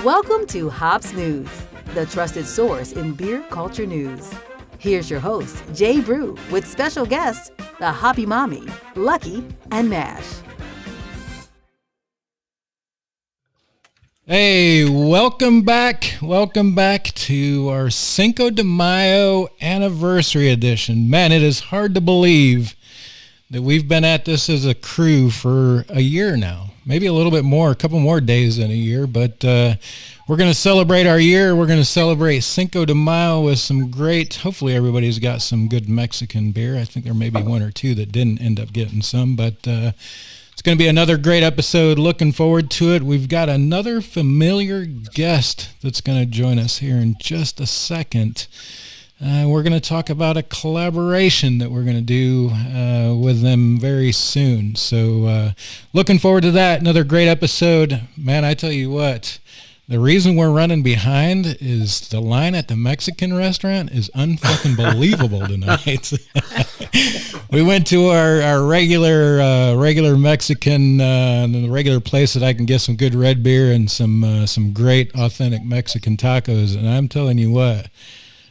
Welcome to Hops News, the trusted source in beer culture news. Here's your host, Jay Brew, with special guests, the Hoppy Mommy, Lucky, and Nash. Hey, welcome back. Welcome back to our Cinco de Mayo anniversary edition. Man, it is hard to believe that we've been at this as a crew for a year now. Maybe a little bit more, a couple more days in a year, but we're going to celebrate our year. We're going to celebrate Cinco de Mayo with some great, hopefully everybody's got some good Mexican beer. I think there may be one or two that didn't end up getting some, but it's going to be another great episode. Looking forward to it. We've got another familiar guest that's going to join us here in just a second. We're going to talk about a collaboration that we're going to do with them very soon. So looking forward to that. Another great episode. Man, I tell you what, the reason we're running behind is the line at the Mexican restaurant is unfucking believable tonight. We went to our regular Mexican, the regular place that I can get some good red beer and some great authentic Mexican tacos. And I'm telling you what,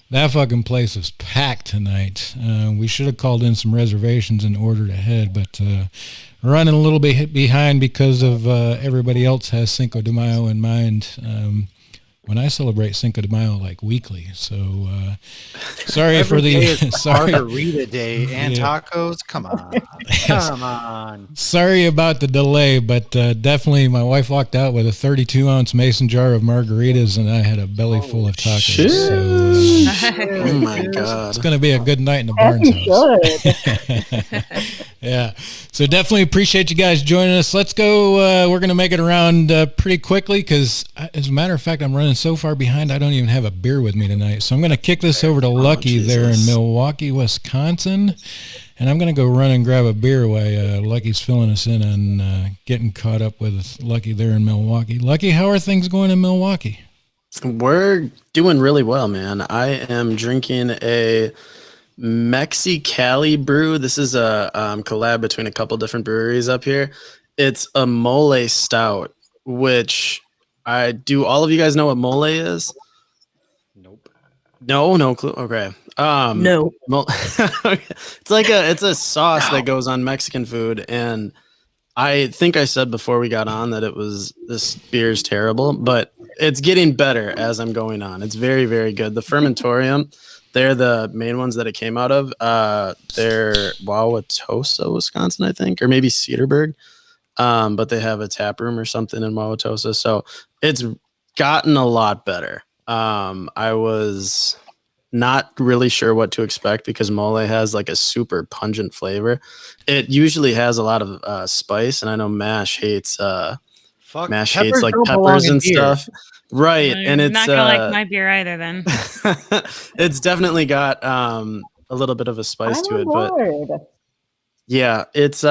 that fucking place is packed tonight. We should have called in some reservations and ordered ahead, but running a little bit behind because of everybody else has Cinco de Mayo in mind. When I celebrate Cinco de Mayo like weekly, so sorry for the margarita day and tacos. Come on, come on. Sorry about the delay, but definitely my wife walked out with a 32-ounce mason jar of margaritas, and I had a belly full of tacos. Shit. So, oh my god, it's gonna be a good night in the Barnes house. Yeah, so definitely appreciate you guys joining us. Let's go. We're gonna make it around pretty quickly because, as a matter of fact, I'm running so far behind I don't even have a beer with me tonight. So I'm going to kick this over to Lucky there in Milwaukee, Wisconsin, and I'm going to go run and grab a beer while Lucky's filling us in on getting caught up with Lucky there in Milwaukee. Lucky, how are things going in Milwaukee? We're doing really well, man. I am drinking a Mexicali brew. This is a collab between a couple different breweries up here. It's a mole stout, which do all of you guys know what mole is? Nope. No clue. Okay. No. It's a sauce that goes on Mexican food, and I think I said before we got on that this beer is terrible, but it's getting better as I'm going on. It's very, very good. The Fermentorium, they're the main ones that it came out of. They're Wauwatosa, Wisconsin, I think, or maybe Cedarburg. But they have a tap room or something in Wauwatosa. So it's gotten a lot better. I was not really sure what to expect because mole has like a super pungent flavor. It usually has a lot of spice, and I know Mash hates Peppers like don't belong peppers in and beer. stuff. Right. And You're it's not gonna like my beer either then. it's definitely got a little bit of a spice I'm to on it, but board. yeah, it's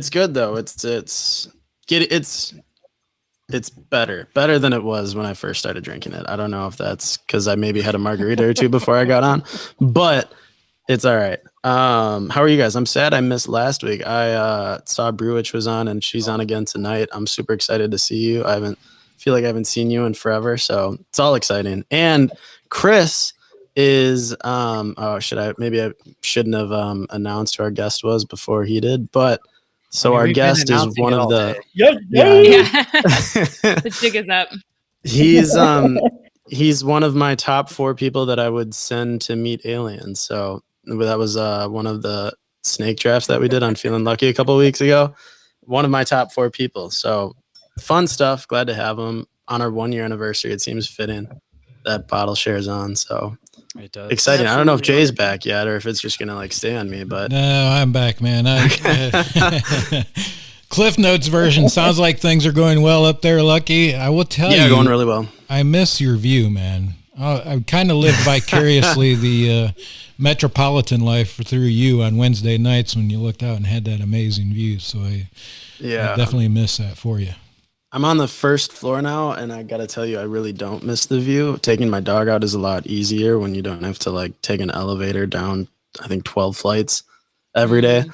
good though. It's better than it was when I first started drinking it. I don't know if that's because I maybe had a margarita or two before I got on, but it's all right. How are you guys? I'm sad I missed last week. I saw Brewich was on, and she's on again tonight. I'm super excited to see you. I feel like I haven't seen you in forever, so it's all exciting. And Chris is I shouldn't have announced who our guest was before he did, but so our we've been guest is announcing one it of all the day. Yes, Yeah. Yeah. The jig is up. He's one of my top 4 people that I would send to meet aliens. So that was one of the snake drafts that we did on Feeling Lucky a couple of weeks ago. One of my top 4 people. So fun stuff. Glad to have him on our 1-year anniversary. It seems fitting that Bottleshare is on. So It does. exciting. I don't know if Absolutely. Jay's back yet or if it's just gonna like stay on me, but No, I'm back, man. Cliff Notes version sounds like things are going well up there, Lucky. I will tell you, going really well. I miss your view, man. I kind of lived vicariously the metropolitan life through you on Wednesday nights when you looked out and had that amazing view. So I definitely miss that for you. I'm on the first floor now, and I gotta tell you, I really don't miss the view. Taking my dog out is a lot easier when you don't have to like take an elevator down, I think 12 flights every day.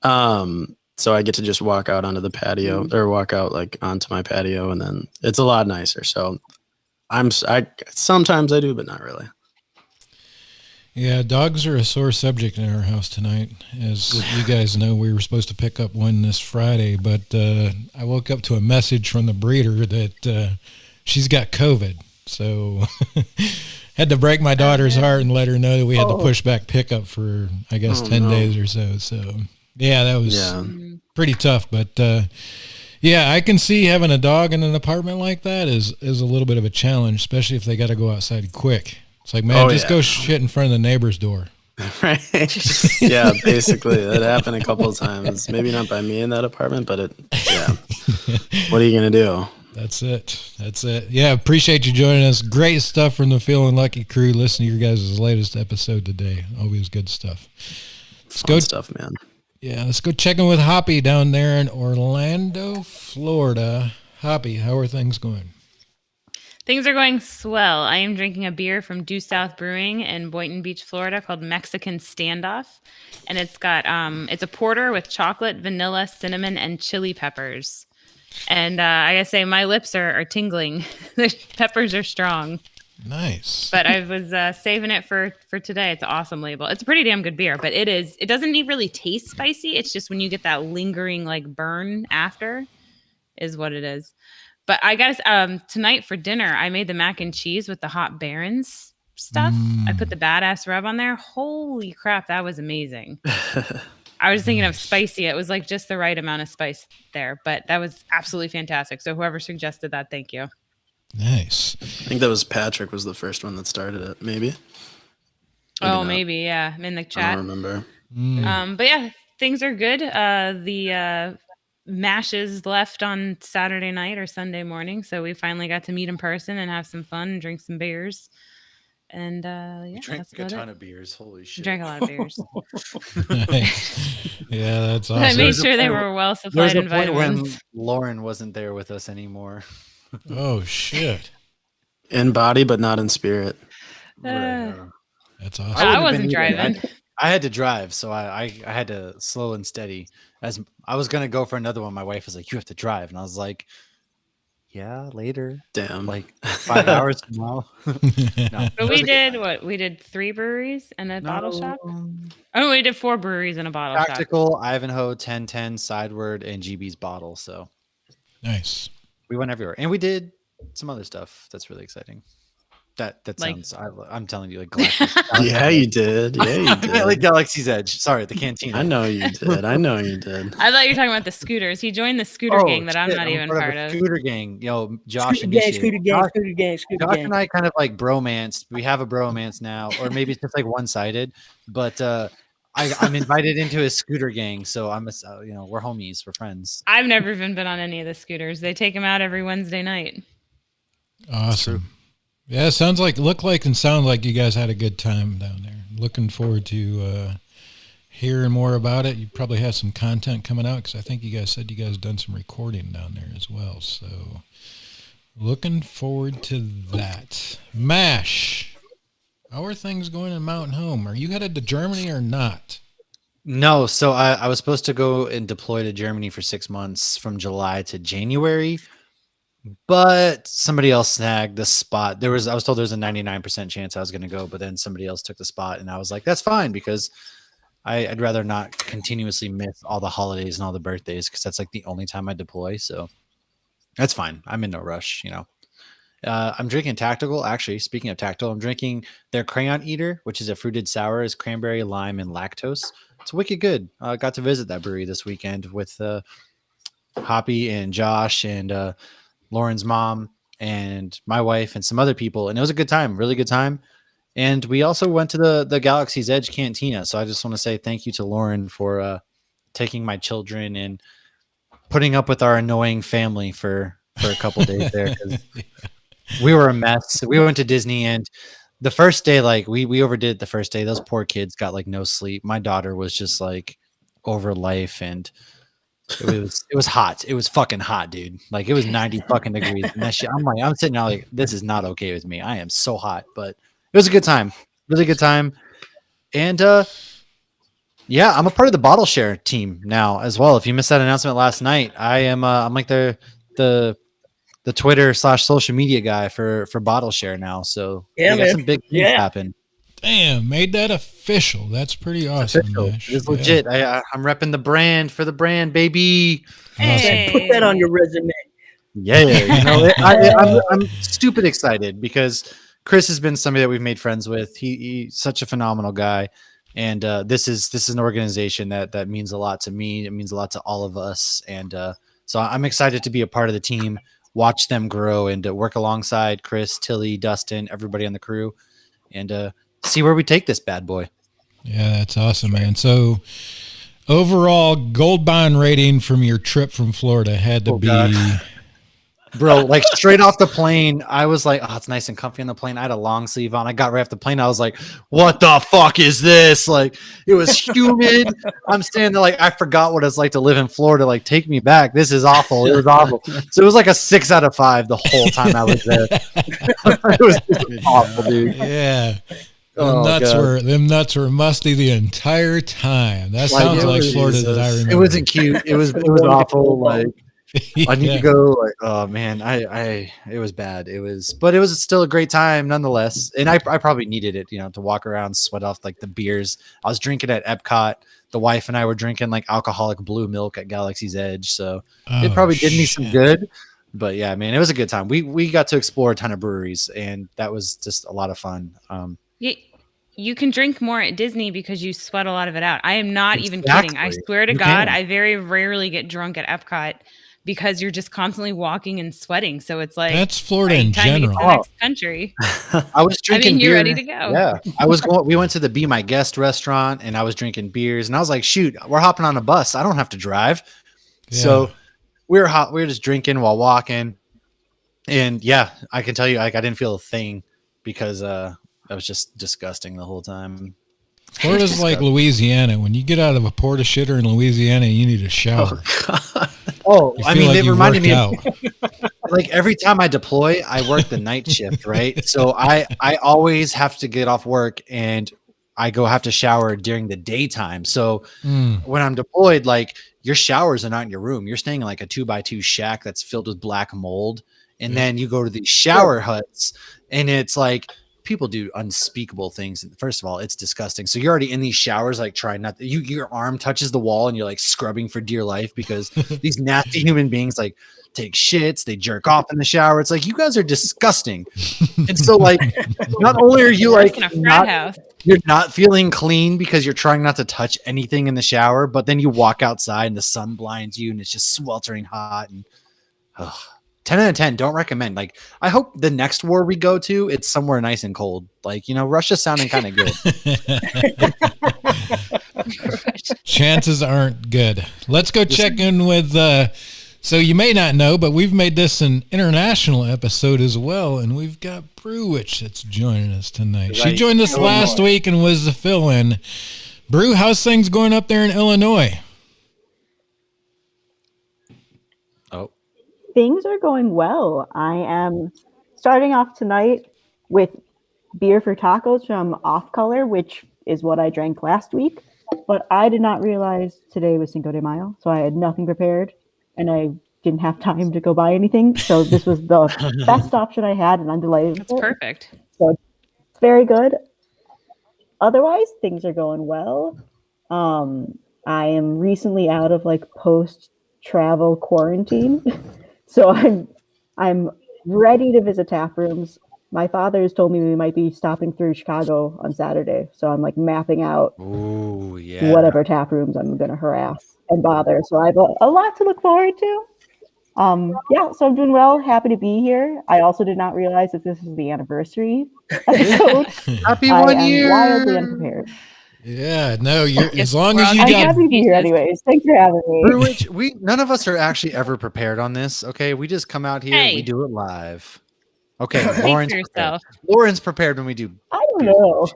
So I get to just walk out onto the patio or walk out like onto my patio, and then it's a lot nicer. So I sometimes I do, but not really. Yeah, dogs are a sore subject in our house tonight. As you guys know, we were supposed to pick up one this Friday, but I woke up to a message from the breeder that she's got COVID. So had to break my daughter's heart and let her know that we had to push back pickup for, I guess, 10 days or so. So, yeah, that was pretty tough. But, yeah, I can see having a dog in an apartment like that is a little bit of a challenge, especially if they got to go outside quick. It's like, man, go shit in front of the neighbor's door. Right. Yeah, basically. That happened a couple of times. Maybe not by me in that apartment, but what are you going to do? That's it. Yeah, appreciate you joining us. Great stuff from the Feeling Lucky crew. Listen to your guys' latest episode today. Always good stuff. Fun stuff, man. Yeah, let's go check in with Hoppy down there in Orlando, Florida. Hoppy, how are things going? Things are going swell. I am drinking a beer from Due South Brewing in Boynton Beach, Florida called Mexican Standoff. And it's got, it's a porter with chocolate, vanilla, cinnamon, and chili peppers. And I gotta say, my lips are tingling. The peppers are strong. Nice. But I was saving it for today. It's an awesome label. It's a pretty damn good beer, but it doesn't really taste spicy. It's just when you get that lingering like burn after is what it is. But I guess tonight for dinner, I made the mac and cheese with the hot Barons stuff. I put the badass rub on there. Holy crap, that was amazing. I was thinking of spicy. It was like just the right amount of spice there, but that was absolutely fantastic. So whoever suggested that, thank you. Nice. I think that was Patrick was the first one that started it, maybe. Maybe, yeah. I'm in the chat. I don't remember. But yeah, things are good. The mashes left on Saturday night or Sunday morning, so we finally got to meet in person and have some fun and drink some beers. And You drank a ton of beers. Holy shit. Drank a lot of beers. Yeah, that's awesome. I made sure they were well supplied in vitamins. When Lauren wasn't there with us anymore. Oh shit. In body, but not in spirit. That's awesome. I wasn't driving. I had to drive, so I had to slow and steady. As I was gonna go for another one, my wife was like, "You have to drive," and I was like, "Yeah, later." Damn. Like 5 hours from now. No, But we did 3 breweries and a bottle shop. Oh, we did 4 breweries and a bottle shop. Practical, Ivanhoe, 1010, Sideward, and GB's bottle. So nice. we went everywhere, and we did some other stuff that's really exciting. That Like- sounds. I'm telling you, like Galactic. Yeah, you did. Yeah, you I meant like did. Galaxy's Edge. Sorry, the cantina. I know you did. I know you did. I thought you were talking about the scooters. He joined the scooter gang that I'm shit, not even a part of. Scooter gang. Yo, Josh Scooter gang, initiated. scooter gang, scooter gang, scooter Josh gang. and I kind of like bromance. We have a bromance now, or maybe it's just like one-sided. But I'm invited into his scooter gang, so we're homies, we're friends. I've never even been on any of the scooters. They take them out every Wednesday night. Awesome. Yeah, look like and sound like you guys had a good time down there. Looking forward to hearing more about it. You probably have some content coming out because I think you guys said you guys done some recording down there as well. So looking forward to that. MASH, how are things going in Mountain Home? Are you headed to Germany or not? No, so I was supposed to go and deploy to Germany for 6 months from July to January. But somebody else snagged the spot. I was told there was a 99% chance I was going to go, but then somebody else took the spot, and I was like, that's fine because I'd rather not continuously miss all the holidays and all the birthdays because that's like the only time I deploy. So that's fine. I'm in no rush, I'm drinking Tactical. Actually, speaking of Tactical, I'm drinking their Crayon Eater, which is a fruited sour, is cranberry, lime, and lactose. It's wicked good. I got to visit that brewery this weekend with Hoppy and Josh and Lauren's mom and my wife and some other people, and it was a good time, really good time. And we also went to the Galaxy's Edge Cantina. So I just want to say thank you to Lauren for taking my children and putting up with our annoying family for a couple days there because we were a mess. We went to Disney, and the first day, like we overdid it the first day. Those poor kids got like no sleep. My daughter was just like over life, and it was hot. It was fucking hot, dude. Like it was 90 fucking degrees. And that shit, I'm sitting there like, this is not okay with me. I am so hot, but it was a good time. Really good time. And yeah, I'm a part of the Bottleshare team now as well. If you missed that announcement last night, I'm like the Twitter / social media guy for Bottleshare now. So Yeah, we got man. some big things Yeah. happen. Damn, made that official. That's pretty awesome. Nash. It's legit. I'm repping the brand for the brand, baby. Hey. Put that on your resume. Yeah, I'm stupid excited because Chris has been somebody that we've made friends with. He's such a phenomenal guy, and this is an organization that means a lot to me. It means a lot to all of us, and so I'm excited to be a part of the team, watch them grow, and work alongside Chris, Tilly, Dustin, everybody on the crew, and see where we take this bad boy. Yeah, that's awesome, man. So overall gold bond rating from your trip from Florida had to be God. Bro, like straight off the plane, I was like, oh, it's nice and comfy on the plane. I had a long sleeve on. I got right off the plane. I was like, what the fuck is this? Like, it was humid. I'm standing there like, I forgot what it's like to live in Florida. Like, take me back. This is awful. It was awful. So it was like a 6 out of 5 the whole time I was there. It was awful, dude. Yeah. Oh, Them nuts were musty the entire time. That sounds like Florida that I remember. It wasn't cute. It was awful. Like, I need to go. Like, oh man, it was bad. But it was still a great time nonetheless. And I probably needed it, to walk around, sweat off like the beers. I was drinking at Epcot. The wife and I were drinking like alcoholic blue milk at Galaxy's Edge. So it probably did me some good. But yeah, man, it was a good time. We got to explore a ton of breweries, and that was just a lot of fun. You can drink more at Disney because you sweat a lot of it out. I am not even kidding. I swear to God, I very rarely get drunk at Epcot because you're just constantly walking and sweating. So it's like that's Florida in general. To the next country. I was drinking. you're beer. ready to go. Yeah, we went to the Be My Guest restaurant, and I was drinking beers, and I was like, shoot, we're hopping on a bus. I don't have to drive. Yeah. So we were just drinking while walking, and yeah, I can tell you, like, I didn't feel a thing because I was just disgusting the whole time. Florida's like Louisiana. When you get out of a porta shitter in Louisiana, you need a shower. I mean, like it reminded me of, like every time I deploy, I work the night shift, right? So I always have to get off work and I have to shower during the daytime. So when I'm deployed, like your showers are not in your room. You're staying in like a 2x2 shack that's filled with black mold. And then you go to these shower huts and it's like people do unspeakable things. First of all, it's disgusting. So you're already in these showers, like trying not to, your arm touches the wall and you're like scrubbing for dear life because these nasty human beings like take shits, they jerk off in the shower. It's like, you guys are disgusting. And so like, not only are you like in a frat house. you're not feeling clean because you're trying not to touch anything in the shower, but then you walk outside and the sun blinds you and it's just sweltering hot and 10 out of 10, don't recommend. Like, I hope the next war we go to, it's somewhere nice and cold. Like, Russia's sounding kind of good. Chances aren't good. Let's go check in with, so you may not know, but we've made this an international episode as well, and we've got Brewich that's joining us tonight. She joined us last week and was the fill-in. Brew, how's things going up there in Illinois? Oh. Things are going well. I am starting off tonight with beer for tacos from Off Color, which is what I drank last week. But I did not realize today was Cinco de Mayo, so I had nothing prepared, and I didn't have time to go buy anything. So this was the best option I had, and I'm delighted. That's perfect. So it's very good. Otherwise, things are going well. I am recently out of like post-travel quarantine. So I'm ready to visit tap rooms. My father has told me we might be stopping through Chicago on Saturday. So I'm like mapping out whatever tap rooms I'm going to harass and bother. So I have a lot to look forward to. So I'm doing well. Happy to be here. I also did not realize that this is the anniversary episode. Happy 1 year. I am wildly unprepared. Yeah, no, you're as long as you I'm got. happy to be here anyways. Thanks for having me. Brewich, none of us are actually ever prepared on this. Okay, we just come out here, we do it live. Okay, Lauren's prepared. Lauren's prepared when we do. I don't know.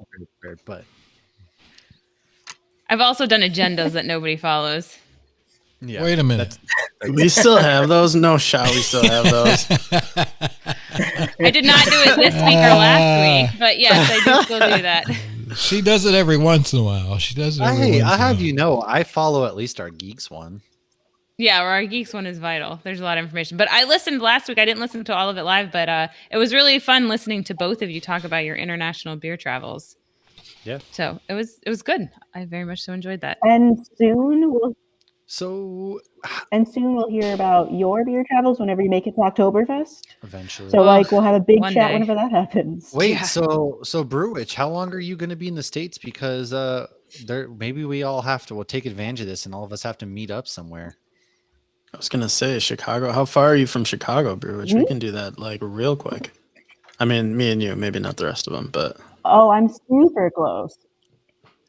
Prepared, but I've also done agendas that nobody follows. Yeah, wait a minute. We still have those? No shot. We still have those. I did not do it this week or last week, but yes, I do still do that. She does it every once in a while. She does it. I have I follow at least our Geeks one. Yeah, our Geeks one is vital. There's a lot of information. But I listened last week. I didn't listen to all of it live, but it was really fun listening to both of you talk about your international beer travels. Yeah. So it was good. I very much so enjoyed that. And soon we'll hear about your beer travels whenever you make it to Oktoberfest. Eventually. So we'll have a big chat whenever that happens. Wait, so Brewich, how long are you going to be in the States? Because maybe we all we'll take advantage of this and all of us have to meet up somewhere. I was going to say Chicago. How far are you from Chicago, Brewich? Mm-hmm. We can do that like real quick. I mean, me and you, maybe not the rest of them, but. Oh, I'm super close.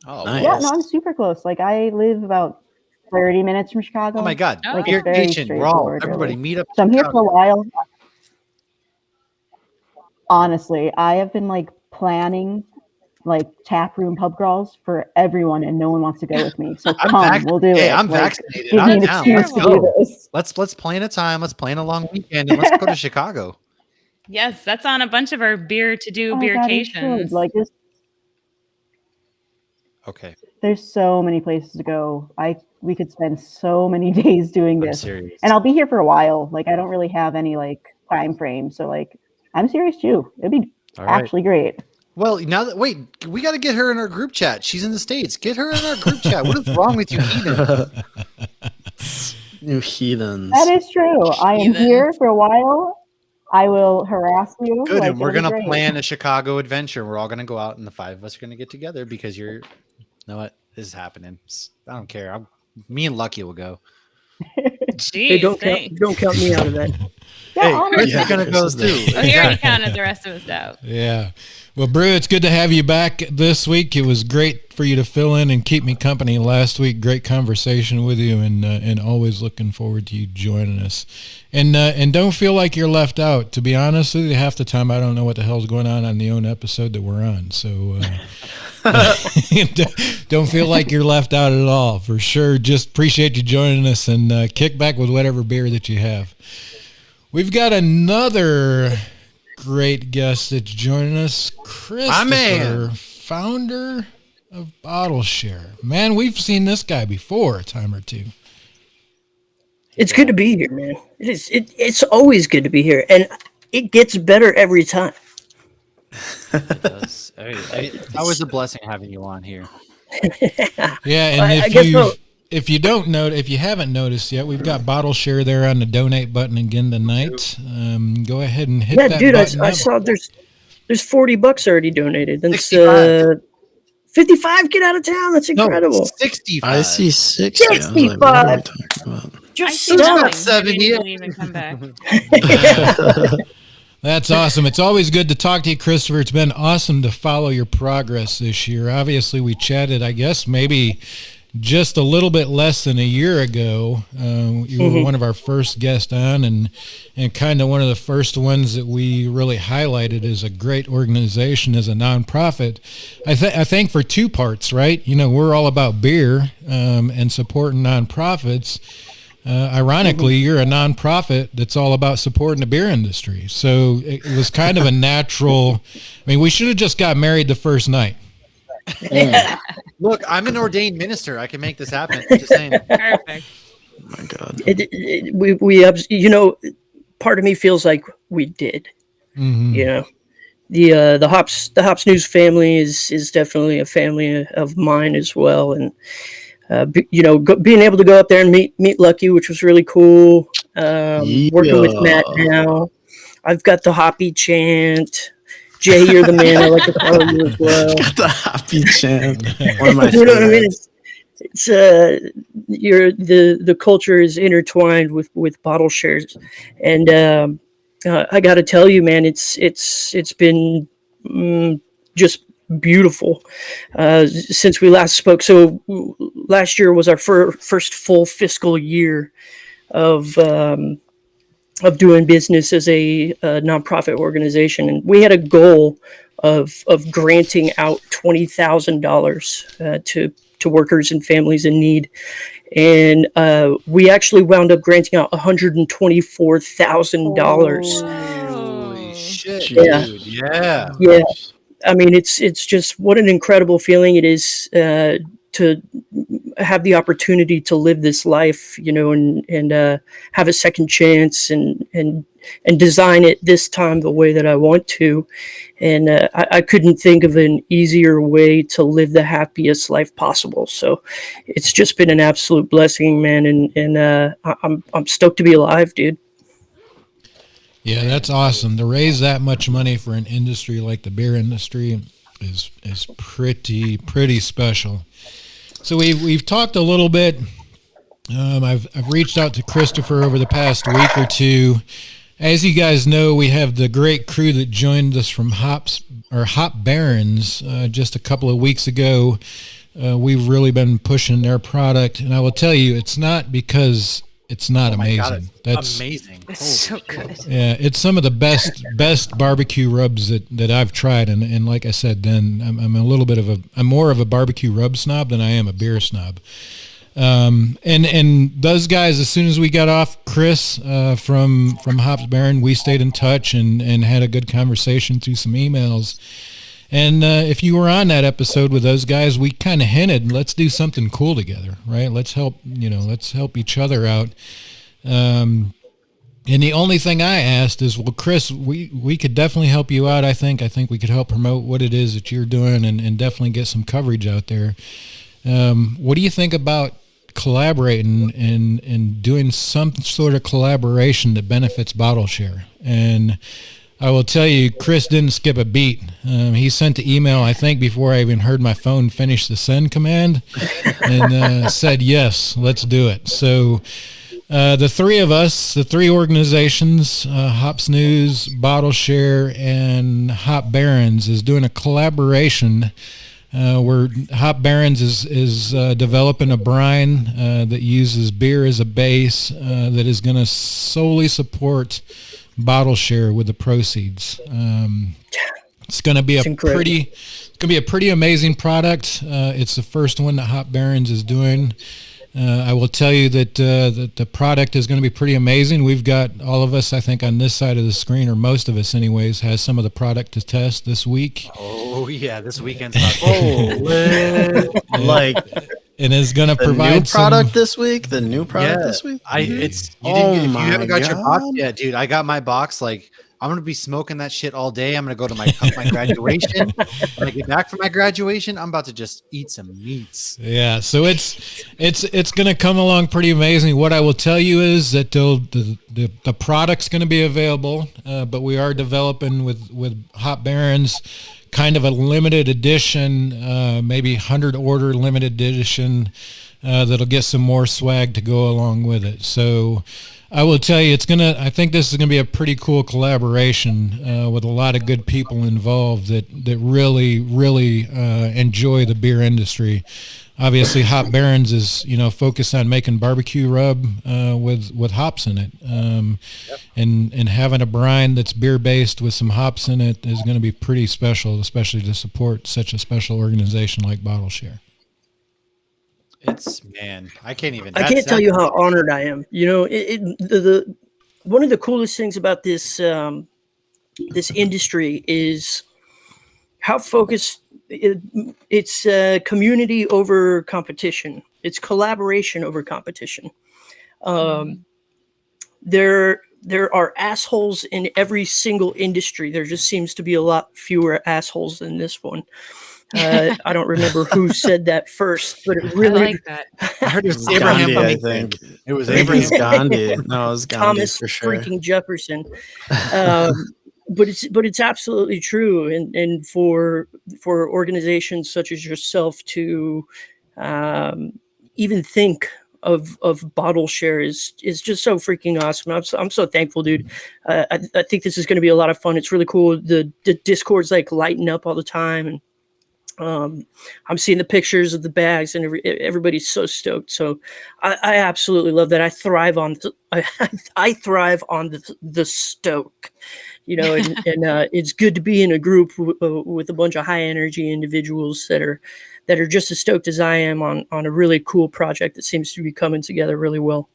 Oh, nice. Yeah, no, I'm super close. Like I live about 30 minutes from Chicago. Oh my God. Like Beer Nation, everybody meet up. So I'm here for a while. Honestly, I have been like planning like tap room pub crawls for everyone and no one wants to go with me. So we'll do it. Hey, I'm vaccinated. I'm down. Let's go. Let's plan a time. Let's plan a long weekend and let's go to Chicago. Yes, that's on a bunch of our beer to do beercations. Like this. Okay. There's so many places to go. We could spend so many days doing this. Serious. And I'll be here for a while. Like I don't really have any like time frame. So like I'm serious too. It'd be actually great. Well, we got to get her in our group chat. She's in the States. Get her in our group chat. What is wrong with you heathens? You heathens. That is true. I am here for a while. I will harass you. Good, and we're going to plan a Chicago adventure. We're all going to go out and the five of us are going to get together because you know what? This is happening. I don't care. Me and Lucky will go. Jeez, hey, don't count me out of that. You're going to go too. He already counted the rest of us out. Yeah. Well, Brew, it's good to have you back this week. It was great for you to fill in and keep me company last week. Great conversation with you, and always looking forward to you joining us. And don't feel like you're left out. To be honest with you, half the time I don't know what the hell's going on the own episode that we're on. So don't feel like you're left out at all, for sure. Just appreciate you joining us and kick back with whatever beer that you have. We've got another great guest that's joining us, Christopher, founder of Bottleshare. Man, we've seen this guy before a time or two. It's good to be here, man. It is. It's always good to be here, and it gets better every time. It does. It's always a blessing having you on here. Yeah, and I guess so. if you don't know, if you haven't noticed yet, we've got Bottleshare there on the donate button again tonight. Go ahead and hit Yeah, that dude, button. I saw there's $40 already donated. That's 65. 55. Get out of town. That's incredible. No, 65. I see 60. I was like, what are we talking about? I Just see stop. nothing. 70. Maybe we'll even come back. That's awesome. It's always good to talk to you, Christopher. It's been awesome to follow your progress this year. Obviously, we chatted, I guess, maybe just a little bit less than a year ago. You were one of our first guests on, and kind of one of the first ones that we really highlighted as a great organization, as a nonprofit. I think for two parts, right? You know, we're all about beer and supporting nonprofits. Ironically, you're a nonprofit that's all about supporting the beer industry. So it was kind of a natural. I mean, we should have just got married the first night. Look, I'm an ordained minister. I can make this happen. I'm just saying. Perfect. Oh my God. Part of me feels like we did. Mm-hmm. You know, the Hops News family is definitely a family of mine as well, and being able to go up there and meet Lucky, which was really cool. Working with Matt now. I've got the Hoppy chant. Jay, you're the man. I like to call you as well. Got the happy chant. One of my You know what I mean? favorites. It's the culture is intertwined with bottle shares, and I got to tell you, man, it's been just beautiful since we last spoke. So last year was our first full fiscal year of doing business as a nonprofit organization, and we had a goal of granting out $20,000 to workers and families in need, and we actually wound up granting out $124,000. Holy shit, Yeah. dude. Yeah. Yeah, I mean, it's just what an incredible feeling it is to have the opportunity to live this life, and have a second chance and design it this time the way that I want to. And I couldn't think of an easier way to live the happiest life possible. So it's just been an absolute blessing, man. And I'm stoked to be alive, dude. Yeah, that's awesome. To raise that much money for an industry like the beer industry is pretty special. So we've talked a little bit. I've reached out to Christopher over the past week or two. As you guys know, we have the great crew that joined us from Hop Barons just a couple of weeks ago. We've really been pushing their product, and I will tell you, it's not because it's not amazing. God, That's amazing. It's so good. Yeah, it's some of the best barbecue rubs that I've tried, and like I said, then I'm more of a barbecue rub snob than I am a beer snob. And those guys, as soon as we got off, Chris from Hops Baron, we stayed in touch and had a good conversation through some emails. And if you were on that episode with those guys, we kind of hinted, let's do something cool together, right? Let's help each other out. And the only thing I asked is, well, Chris, we could definitely help you out. I think we could help promote what it is that you're doing and definitely get some coverage out there. What do you think about collaborating and doing some sort of collaboration that benefits Bottleshare? And I will tell you, Chris didn't skip a beat. He sent the email, I think, before I even heard my phone finish the send command, and said, yes, let's do it. So the three of us, the three organizations, Hops News, Bottleshare, and Hop Barons, is doing a collaboration where Hop Barons is developing a brine that uses beer as a base that is going to solely support Bottleshare with the proceeds. It's going to be a pretty amazing product. It's the first one that Hop Barons is doing. I will tell you that the product is going to be pretty amazing. We've got all of us, I think, on this side of the screen, or most of us anyways, has some of the product to test this week. Oh yeah, this weekend's about and is going to The provide new product this week. The new product this week. You haven't got your box yet, dude. I got my box like I'm going to be smoking that shit all day. I'm going to go to my graduation. When I get back from my graduation, I'm about to just eat some meats. Yeah, so it's going to come along pretty amazing. What I will tell you is that the product's going to be available, but we are developing with Hop Barons kind of a limited edition, maybe 100 order limited edition that'll get some more swag to go along with it. So I will tell you, I think this is going to be a pretty cool collaboration with a lot of good people involved that really, really enjoy the beer industry. Obviously, Hop Barons is, focused on making barbecue rub with hops in it. And having a brine that's beer-based with some hops in it is going to be pretty special, especially to support such a special organization like Bottleshare. I can't even. I can't tell you how honored I am. One of the coolest things about this this industry is how focused it's community over competition. It's collaboration over competition. There are assholes in every single industry. There just seems to be a lot fewer assholes than this one. I don't remember who said that first, but it really. I like that. I heard it was Abraham. Gandhi, I think it was Abraham Abraham. Gandhi. No, it was Gandhi Thomas for sure. freaking Jefferson. But it's absolutely true, and for organizations such as yourself to even think of Bottleshare is just so freaking awesome. I'm so thankful, dude. I think this is going to be a lot of fun. It's really cool. The Discord's like lighting up all the time, and I'm seeing the pictures of the bags, and everybody's so stoked. So I absolutely love that. I thrive on I thrive on the stoke, and it's good to be in a group with a bunch of high energy individuals that are just as stoked as I am on a really cool project that seems to be coming together really well.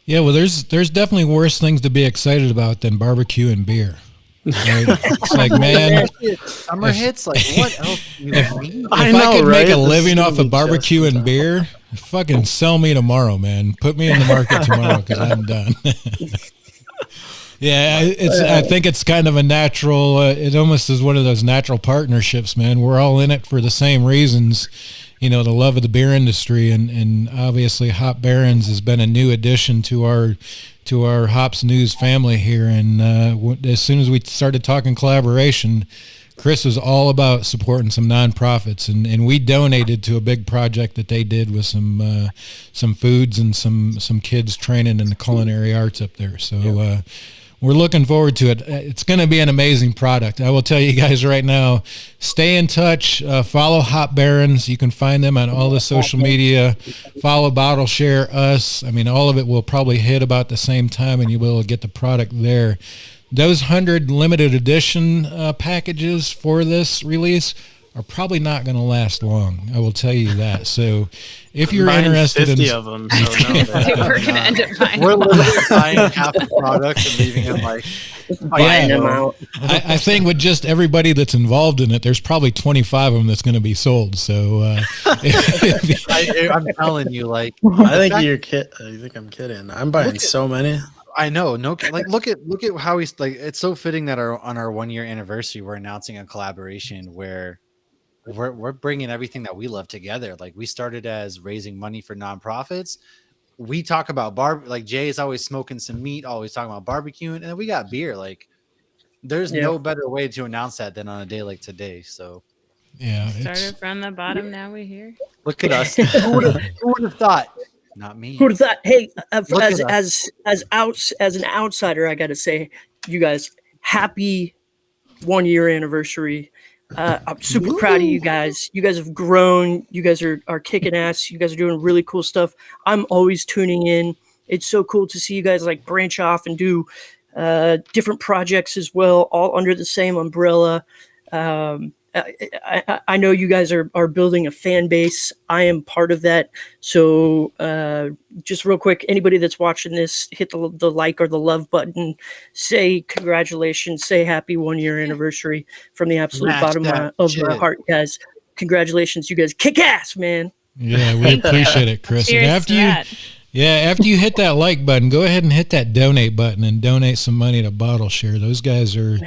Yeah, well, there's definitely worse things to be excited about than barbecue and beer. Right? It's like, man, Summer hits. Like, what else? If I could make a living off of barbecue and beer, fucking sell me tomorrow, man. Put me in the market tomorrow because I'm done. Yeah, I think it's kind of a natural. It almost is one of those natural partnerships, man. We're all in it for the same reasons. The love of the beer industry, and obviously Hop Barons has been a new addition to our Hops News family here. And as soon as we started talking collaboration, Chris was all about supporting some nonprofits, and we donated to a big project that they did with some foods and some kids training in the culinary arts up there. So we're looking forward to it. It's going to be an amazing product. I will tell you guys right now, stay in touch, follow Hop Barons. You can find them on all the social media. Follow Bottleshare Us. I mean, all of it will probably hit about the same time, and you'll be able to get the product there. Those 100 limited edition packages for this release are probably not going to last long. I will tell you that. So if you're interested 50 in of them, so no, We're gonna end up buying. We're literally buying half the product and leaving it like. Buying them out. I think with just everybody that's involved in it, there's probably 25 of them that's going to be sold. So I'm telling you, like, I think you're kid. You think I'm kidding? I'm buying so many. I know, like look at how he's like. It's so fitting that on our 1 year anniversary, we're announcing a collaboration where we're bringing everything that we love together. Like, we started as raising money for nonprofits. We talk about like Jay is always smoking some meat, always talking about barbecuing, and then we got beer. Like, there's no better way to announce that than on a day like today. So yeah, Started from the bottom, now we're here. look at us. Who would have thought? Not me. Who would have thought? Hey, Look as an outsider, I got to say, you guys, happy 1 year anniversary. I'm super proud of you guys. You guys have grown. You guys are kicking ass. You guys are doing really cool stuff. I'm always tuning in. It's so cool to see you guys like branch off and do different projects as well, all under the same umbrella. I know you guys are building a fan base. I am part of that. So just real quick, anybody that's watching this, hit the like or the love button. Say congratulations. Say happy 1 year anniversary from the absolute bottom of my heart, guys. Congratulations, you guys kick ass, man. Yeah, we appreciate it, Chris. And Yeah, after you hit that like button, go ahead and hit that donate button and donate some money to Bottleshare. Those guys are,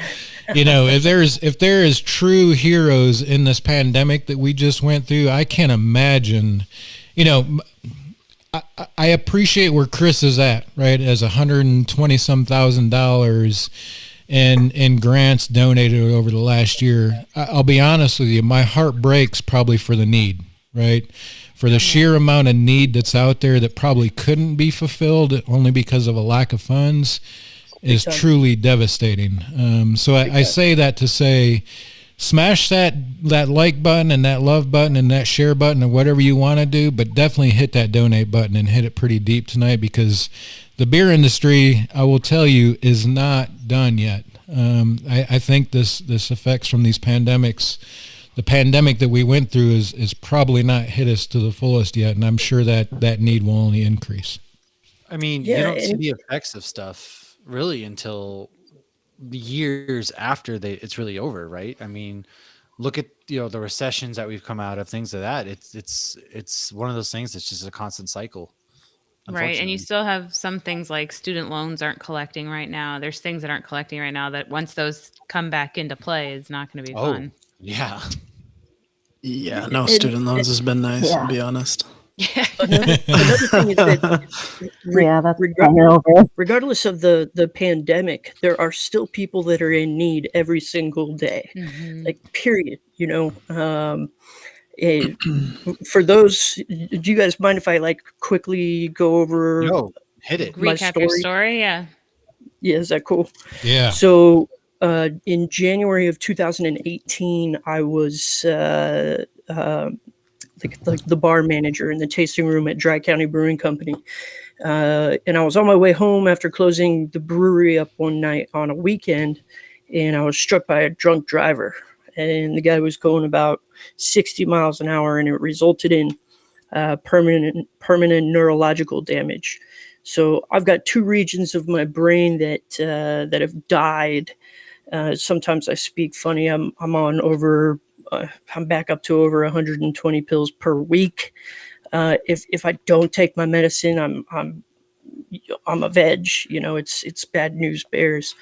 if there is true heroes in this pandemic that we just went through, I can't imagine. I appreciate where Chris is at, right? As $120-some thousand in grants donated over the last year. I'll be honest with you, my heart breaks probably for the need, right? For the sheer amount of need that's out there that probably couldn't be fulfilled only because of a lack of funds is truly devastating. So I say that to say, smash that like button and that love button and that share button or whatever you want to do, but definitely hit that donate button and hit it pretty deep tonight, because the beer industry, I will tell you, is not done yet. I think this effects from these pandemics, the pandemic that we went through is probably not hit us to the fullest yet, and I'm sure that need will only increase. I mean, you don't see the effects of stuff really until years after it's really over, right? I mean, look at the recessions that we've come out of, things like that. It's one of those things that's just a constant cycle. Right. And you still have some things like student loans aren't collecting right now. There's things that aren't collecting right now that once those come back into play, it's not going to be fun. Yeah. Yeah. No, student loans has been nice, to be honest. Yeah. Another thing is that regardless of the pandemic, there are still people that are in need every single day, like period. For those, do you guys mind if I quickly go over? No, hit it. Recap your story. Yeah. Yeah, is that cool? Yeah. So in January of 2018, I was like the bar manager in the tasting room at Dry County Brewing Company. And I was on my way home after closing the brewery up one night on a weekend, and I was struck by a drunk driver. And the guy was going about 60 miles an hour, and it resulted in permanent neurological damage. So I've got two regions of my brain that have died. Sometimes I speak funny. I'm back up to over 120 pills per week. If I don't take my medicine, I'm a veg. It's bad news bears.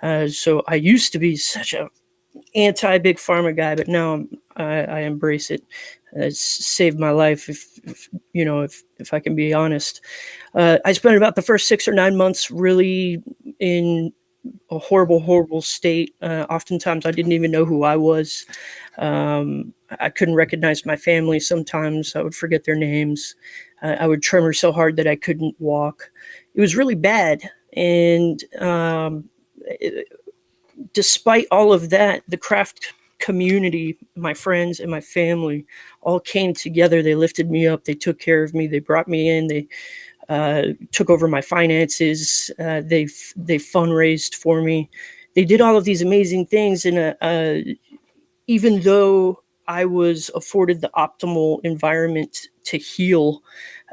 So I used to be such a anti-big pharma guy, but now I embrace it. It's saved my life, if I can be honest. I spent about the first 6 or 9 months really in a horrible state. Oftentimes I didn't even know who I was. I couldn't recognize my family. Sometimes I would forget their names. I would tremor so hard that I couldn't walk. It was really bad. And despite all of that, the craft community, my friends and my family all came together. They lifted me up. They took care of me. They brought me in. They took over my finances. They fundraised for me. They did all of these amazing things. And even though I was afforded the optimal environment to heal,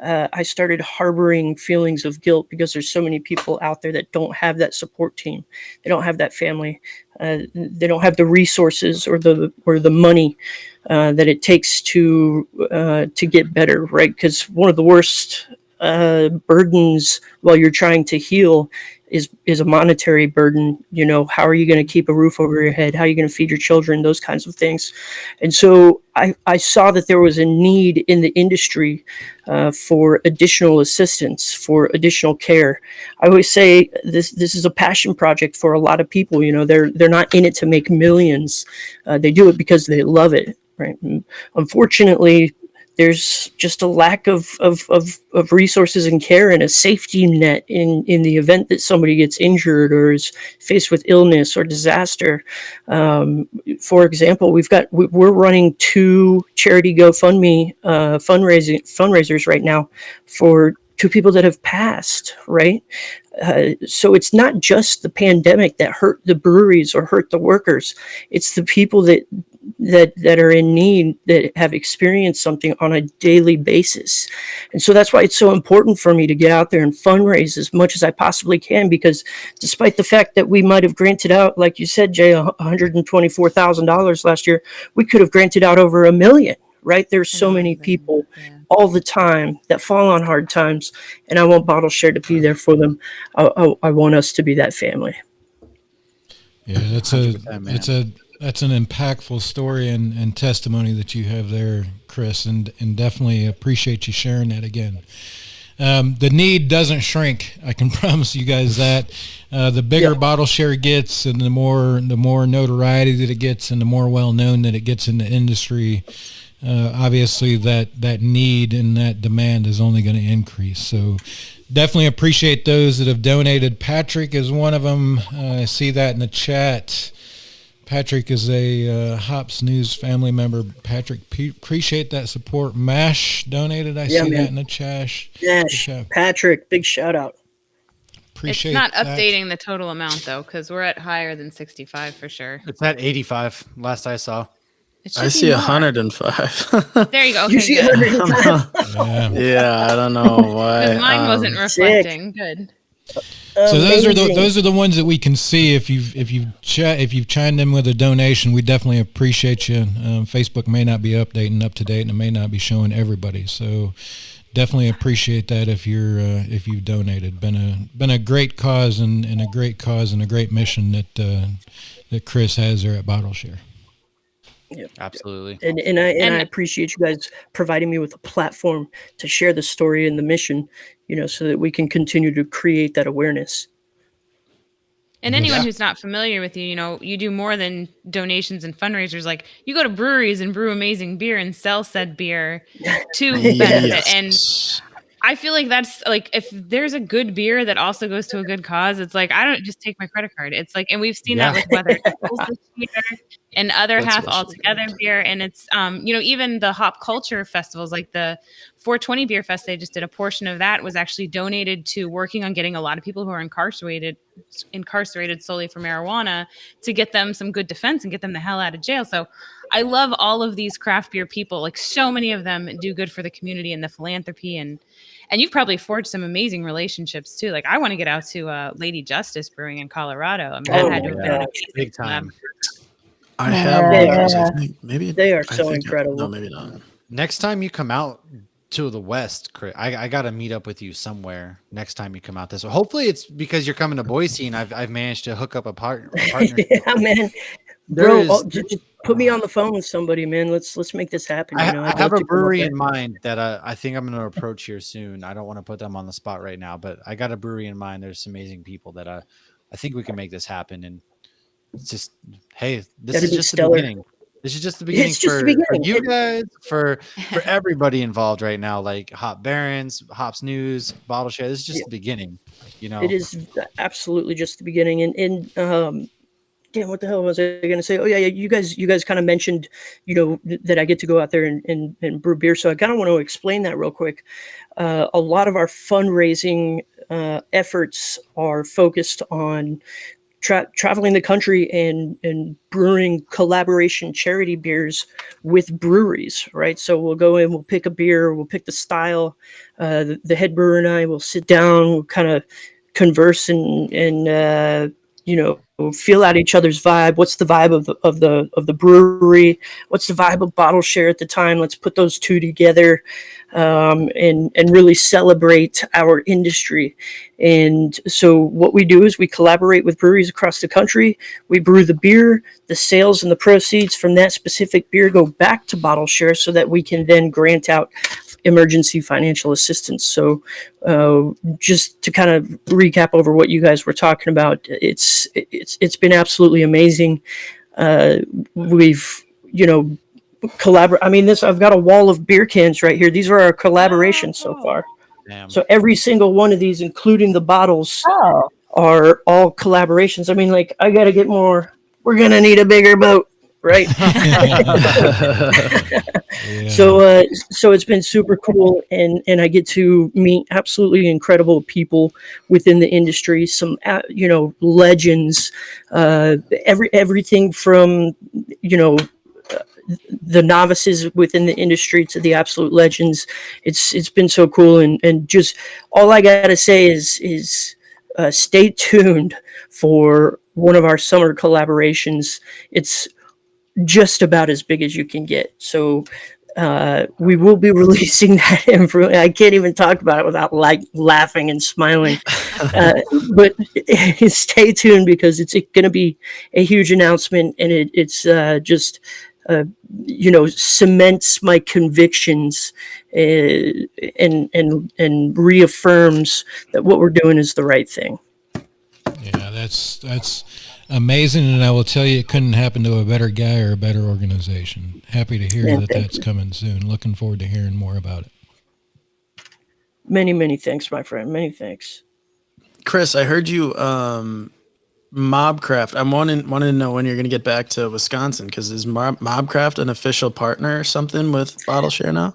I started harboring feelings of guilt because there's so many people out there that don't have that support team. They don't have that family. They don't have the resources or the money that it takes to get better, right? Because one of the worst burdens while you're trying to heal is a monetary burden. How are you going to keep a roof over your head? How are you going to feed your children? Those kinds of things. And so I saw that there was a need in the industry for additional assistance, for additional care. I always say this is a passion project for a lot of people. They're not in it to make millions. They do it because they love it, right? And unfortunately, there's just a lack of resources and care and a safety net in the event that somebody gets injured or is faced with illness or disaster. For example, we're running 2 charity GoFundMe fundraisers right now for 2 people that have passed, right? So it's not just the pandemic that hurt the breweries or hurt the workers. It's the people that are in need, that have experienced something on a daily basis. And so that's why it's so important for me to get out there and fundraise as much as I possibly can, because despite the fact that we might have granted out, like you said, Jay, $124,000 last year, we could have granted out over $1 million. right? There's I so know many everybody. people Yeah. all the time that fall on hard times, and I want Bottleshare to be there for them. I want us to be that family. Yeah, that's 100%, man. that's an impactful story and testimony that you have there, Chris, and definitely appreciate you sharing that again. The need doesn't shrink. I can promise you guys that. The bigger Bottleshare gets, and the more notoriety that it gets, and the more well known that it gets in the industry, obviously that need and that demand is only going to increase. So definitely appreciate those that have donated. Patrick is one of them. I see that in the chat. Patrick is a Hops News family member. Patrick, appreciate that support. Mash donated. I see that in the chat. Yes, Patrick, big shout out. Appreciate It's not that. updating the total amount though, because we're at higher than 65 for sure. It's at 85 last I saw. It should I be see more. 105. There you go. Okay, You see good. 105? Yeah. Yeah, I don't know why. Because mine wasn't sick. reflecting. Good. So Amazing. those are the ones that we can see. If you've chimed in with a donation, we definitely appreciate you. Facebook may not be updating up to date, and it may not be showing everybody. So definitely appreciate that if you've donated. Been a great cause and a great mission that Chris has there at Bottleshare. Yep. Absolutely. And I appreciate you guys providing me with a platform to share the story and the mission, so that we can continue to create that awareness. And anyone who's not familiar with you, you do more than donations and fundraisers. Like you go to breweries and brew amazing beer and sell said beer to benefit. And I feel like that's like, if there's a good beer that also goes to a good cause, it's like, I don't just take my credit card. It's like, and we've seen that with whether it's this year and other half altogether beer. And it's, even the hop culture festivals, like the 420 Beer Fest, they just did a portion of that was actually donated to working on getting a lot of people who are incarcerated solely for marijuana to get them some good defense and get them the hell out of jail. So I love all of these craft beer people. Like so many of them do good for the community and the philanthropy, and you've probably forged some amazing relationships too. Like I want to get out to Lady Justice Brewing in Colorado. I mean, that had to have been amazing. Big time. I have one of those, I think. Maybe They are I so think incredible. No, maybe not. Next time you come out to the West, Chris, I got to meet up with you somewhere next time you come out this way. Hopefully it's because you're coming to Boise and I've managed to hook up a partner. Yeah, man. Bro, just put me on the phone with somebody, man. Let's make this happen. I have a brewery in mind that I think I'm going to approach here soon. I don't want to put them on the spot right now, but I got a brewery in mind. There's some amazing people that I think we can make this happen. And it's just, hey, this is just the beginning. This is just the beginning for you guys, for everybody involved right now, like Hop Barons, Hops News, Bottleshare. This is just the beginning, It is absolutely just the beginning. And damn, what the hell was I going to say? Oh yeah, you guys kind of mentioned, that I get to go out there and brew beer. So I kind of want to explain that real quick. A lot of our fundraising efforts are focused on traveling the country and brewing collaboration charity beers with breweries, right? So we'll go in, we'll pick a beer, we'll pick the style. The head brewer and I will sit down, we'll kind of converse and feel out each other's vibe. What's the vibe of the brewery? What's the vibe of Bottleshare at the time? Let's put those two together and really celebrate our industry. And so what we do is we collaborate with breweries across the country. We brew the beer. The sales and the proceeds from that specific beer go back to Bottleshare so that we can then grant out emergency financial assistance. So just to kind of recap over what you guys were talking about, it's been absolutely amazing. We've collaborate. I mean, I've got a wall of beer cans right here. These are our collaborations so far. Damn. So every single one of these, including the bottles, are all collaborations. I mean, like, I got to get more. We're gonna need a bigger boat, right? Yeah. So it's been super cool, and I get to meet absolutely incredible people within the industry. Some legends, everything from the novices within the industry to the absolute legends. It's been so cool, and just all I gotta say is stay tuned for one of our summer collaborations. It's just about as big as you can get. So We will be releasing that I can't even talk about it without laughing and smiling. But stay tuned, because it's going to be a huge announcement, and it's just cements my convictions, and reaffirms that what we're doing is the right thing. Yeah, that's amazing, and I will tell you, it couldn't happen to a better guy or a better organization. Happy to hear that that's coming soon. Looking forward to hearing more about it. Many thanks, my friend. Many thanks. Chris, I heard you Mobcraft. I'm wanting to know when you're going to get back to Wisconsin, because is Mobcraft an official partner or something with Bottleshare now?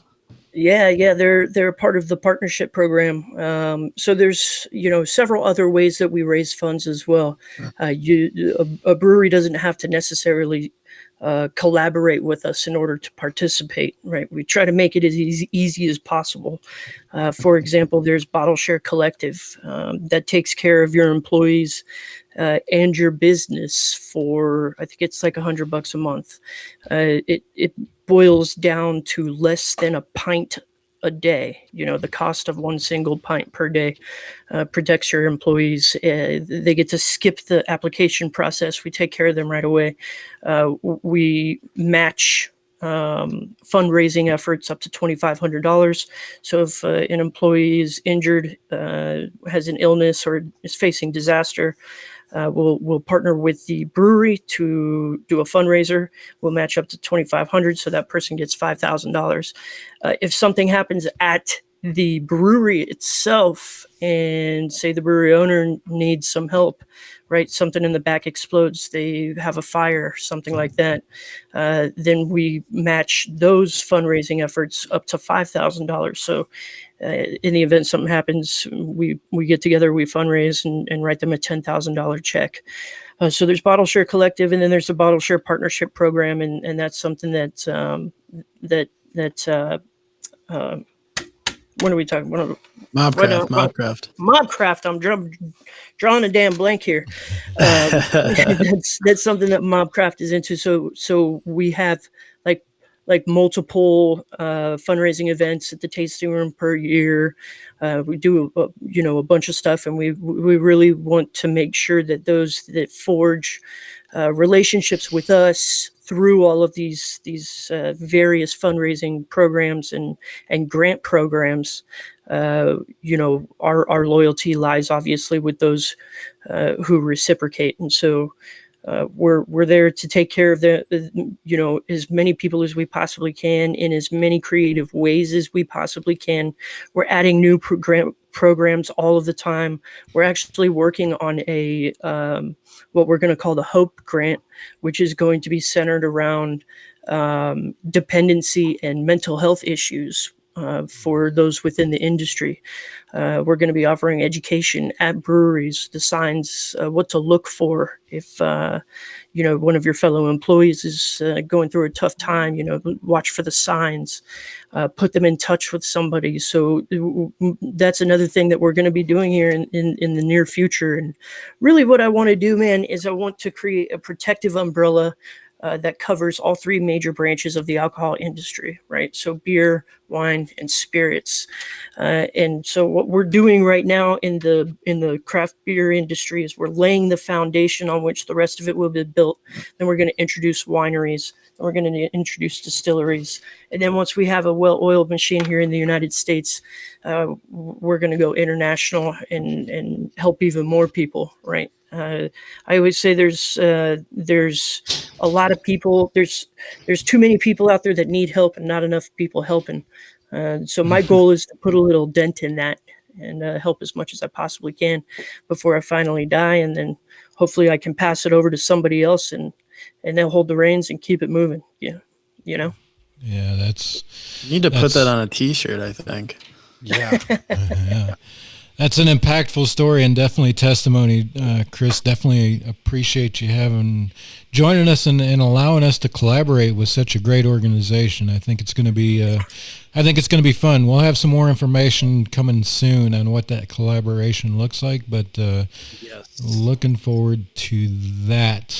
Yeah, they're part of the partnership program. So there's several other ways that we raise funds as well. A brewery doesn't have to necessarily collaborate with us in order to participate, right? We try to make it as easy as possible. For example, there's Bottleshare Collective that takes care of your employees and your business for, I think it's like $100 a month. It boils down to less than a pint a day. The cost of one single pint per day protects your employees. They get to skip the application process. We take care of them right away. We match fundraising efforts up to $2,500. So if an employee is injured, has an illness, or is facing disaster, we'll partner with the brewery to do a fundraiser. We'll match up to $2,500, so that person gets $5,000. If something happens at the brewery itself, and say the brewery owner needs some help, right? Something in the back explodes, they have a fire, something like that. Then we match those fundraising efforts up to $5,000. So in the event something happens, we get together, we fundraise, and write them a $10,000 check. So there's Bottleshare Collective, and then there's the Bottleshare Partnership Program, and that's something that what are we talking about? Mobcraft. Mobcraft. I'm drawing a damn blank here. That's something that Mobcraft is into. So we have like multiple fundraising events at the tasting room per year. We do a bunch of stuff, and we really want to make sure that those that forge relationships with us through all of these various fundraising programs and grant programs, our loyalty lies obviously with those who reciprocate. And so we're there to take care of as many people as we possibly can in as many creative ways as we possibly can. We're adding new programs all of the time. We're actually working on a what we're going to call the Hope Grant, which is going to be centered around dependency and mental health issues for those within the industry. We're going to be offering education at breweries, the signs, what to look for if one of your fellow employees is going through a tough time. Watch for the signs, put them in touch with somebody. So that's another thing that we're going to be doing here in the near future. And really what I want to do, man, is I want to create a protective umbrella that covers all three major branches of the alcohol industry, right? So beer, wine, and spirits. And so what we're doing right now in the craft beer industry is we're laying the foundation on which the rest of it will be built. Then we're going to introduce wineries. Then we're going to introduce distilleries. And then once we have a well-oiled machine here in the United States, we're going to go international and help even more people, right? I always say there's a lot of people. There's too many people out there that need help and not enough people helping. So my goal is to put a little dent in that and help as much as I possibly can before I finally die, and then hopefully I can pass it over to somebody else and they'll hold the reins and keep it moving. Yeah, Yeah, you need to put that on a T-shirt, I think. Yeah. Yeah. That's an impactful story and definitely testimony, Chris. Definitely appreciate you joining us and allowing us to collaborate with such a great organization. I think it's going to be I think it's going to be fun. We'll have some more information coming soon on what that collaboration looks like, but looking forward to that.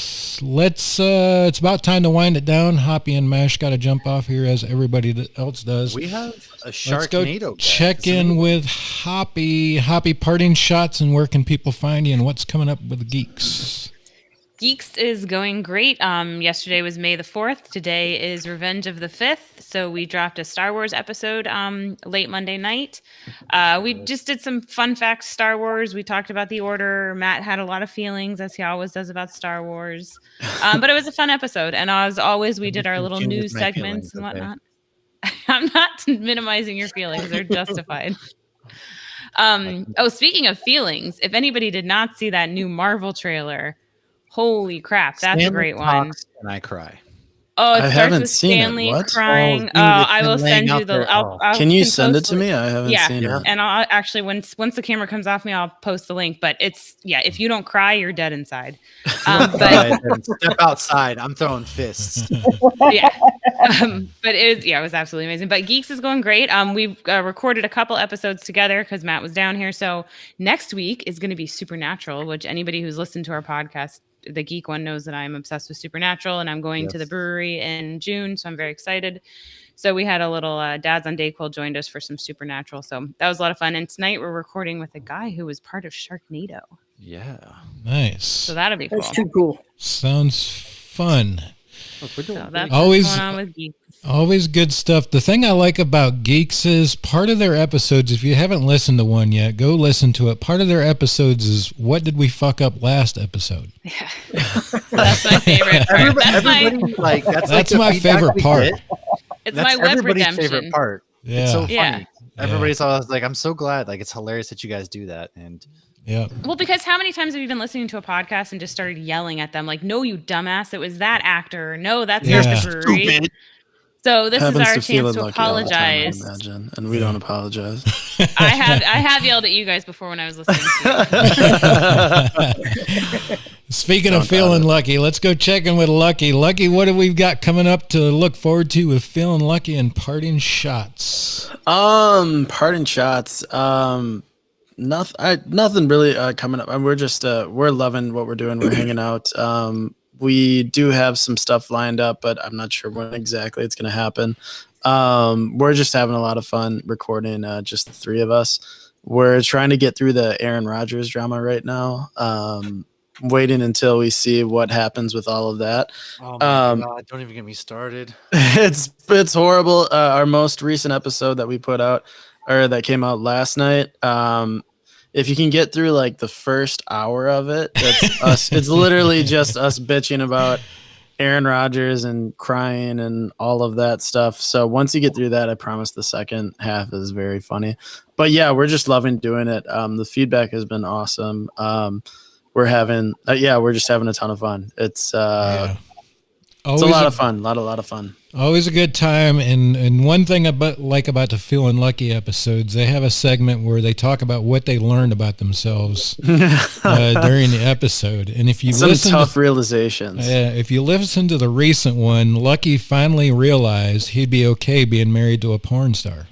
Let's it's about time to wind it down. Hoppy and Mash got to jump off here as everybody else does. We have a Let's Sharknado. go check in with Hoppy. Hoppy, parting shots, and where can people find you, and what's coming up with Geeks? Geeks is going great. Yesterday was May the 4th. Today is Revenge of the 5th. So we dropped a Star Wars episode late Monday night. We just did some fun facts Star Wars. We talked about the order. Matt had a lot of feelings, as he always does about Star Wars. But it was a fun episode. And as always, we did our little news segments and whatnot. I'm not minimizing your feelings. They're justified. Speaking of feelings, if anybody did not see that new Marvel trailer, holy crap, that's Stanley a great one. And I cry. Oh, it I starts haven't with seen it. Stanley What? crying. Oh, dude, I will it's send laying you out the. there. I'll Can you can send it post to me? I haven't seen it. And I'll actually once the camera comes off me, I'll post the link. But it's if you don't cry, you're dead inside. But Step outside. I'm throwing fists. but it was absolutely amazing. But Geeks is going great. We've recorded a couple episodes together because Matt was down here. So next week is going to be Supernatural, which anybody who's listened to our podcast, the Geek one, knows that I'm obsessed with Supernatural, and I'm going to the brewery in June, so I'm very excited. So we had a little Dads on Dayquil joined us for some Supernatural, so that was a lot of fun. And tonight we're recording with a guy who was part of Sharknado. Yeah. Nice. So that'll be cool. That's too cool. Sounds fun. So that's Always- what's going on with Geeks. Always good stuff. The thing I like about Geeks is part of their episodes, if you haven't listened to one yet, go listen to it. Part of their episodes is what did we fuck up last episode? Yeah. That's my favorite part. That's That's my favorite part. It's my web everybody's redemption. favorite part. Yeah. It's so funny. Yeah. Everybody's always like, I'm so glad. Like, it's hilarious that you guys do that. And Yeah. Well, because how many times have you been listening to a podcast and just started yelling at them like, no, you dumbass, it was that actor. No, that's not Yeah. the brewery. So this Happens is our to chance Feeling to Lucky all the time, I apologize. imagine, and we don't apologize. I have yelled at you guys before when I was listening to Speaking of feeling lucky, let's go check in with Lucky. Lucky, what have we got coming up to look forward to with feeling lucky and parting shots? Parting shots. Nothing really coming up. We're just we're loving what we're doing. We're hanging out. We do have some stuff lined up, but I'm not sure when exactly it's going to happen. We're just having a lot of fun recording, just the three of us. We're trying to get through the Aaron Rodgers drama right now. Waiting until we see what happens with all of that. oh my God, don't even get me started. It's horrible. Our most recent episode that we put out, or that came out last night, if you can get through like the first hour of it, that's us. It's literally just us bitching about Aaron Rodgers and crying and all of that stuff. So once you get through that, I promise the second half is very funny. But yeah, we're just loving doing it. The feedback has been awesome. We're having, we're just having a ton of fun. It's a lot of fun. A lot of fun. Always a good time. And one thing about the Feeling Lucky episodes, they have a segment where they talk about what they learned about themselves during the episode. And if you tough realizations. If you listen to the recent one, Lucky finally realized he'd be okay being married to a porn star.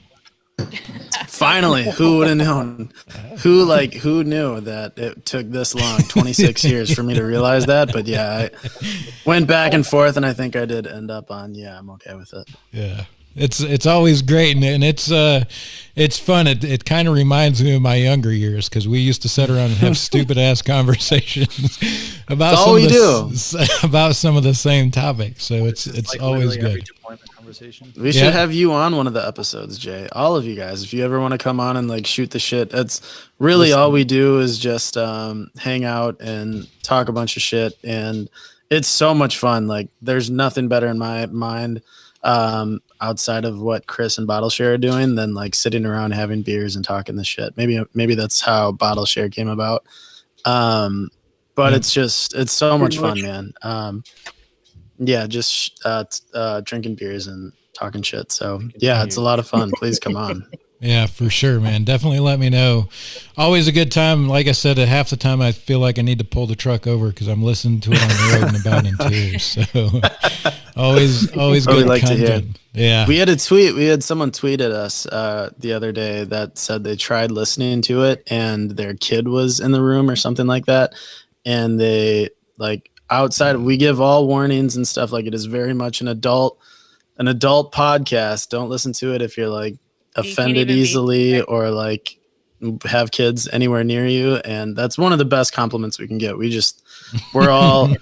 Finally, who would have known? Who knew that it took this long, 26 years for me to realize that? But yeah, I went back and forth, and I think I did end up on, I'm okay with it. Yeah. It's always great, and it's fun. It kind of reminds me of my younger years because we used to sit around and have stupid ass conversations about some of the same topics. So it's like always good. every deployment conversation. We should have you on one of the episodes, Jay. All of you guys, if you ever want to come on and like shoot the shit, that's really all we do is just hang out and talk a bunch of shit, and it's so much fun. Like there's nothing better in my mind. Outside of what Chris and Bottleshare are doing, than like sitting around having beers and talking the shit. Maybe that's how Bottleshare came about. But it's so much fun, man. Just drinking beers and talking shit. So yeah, it's a lot of fun. Please come on. Yeah, for sure, man. Definitely let me know. Always a good time. Like I said, at half the time I feel like I need to pull the truck over because I'm listening to it on the road and about in tears. So Always What we good like to hear. content. Yeah. We had someone tweet at us the other day that said they tried listening to it and their kid was in the room or something like that. And they outside, we give all warnings and stuff. Like, it is very much an adult podcast. Don't listen to it if you're like offended easily or like have kids anywhere near you. And that's one of the best compliments we can get. We're all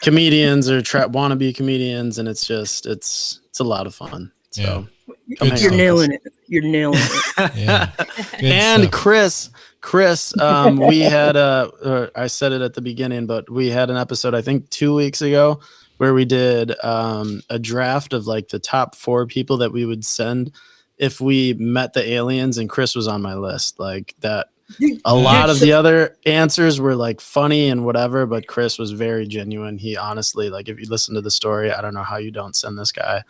comedians or wannabe comedians, and it's a lot lot of fun. So you're nailing it. You're nailing it. Yeah. And stuff. Chris, we had I said it at the beginning, but we had an episode, I think 2 weeks ago, where we did a draft of like the top 4 people that we would send if we met the aliens, and Chris was on my list. Like that. A lot of the other answers were like funny and whatever, but Chris was very genuine. He honestly, like, if you listen to the story, I don't know how you don't send this guy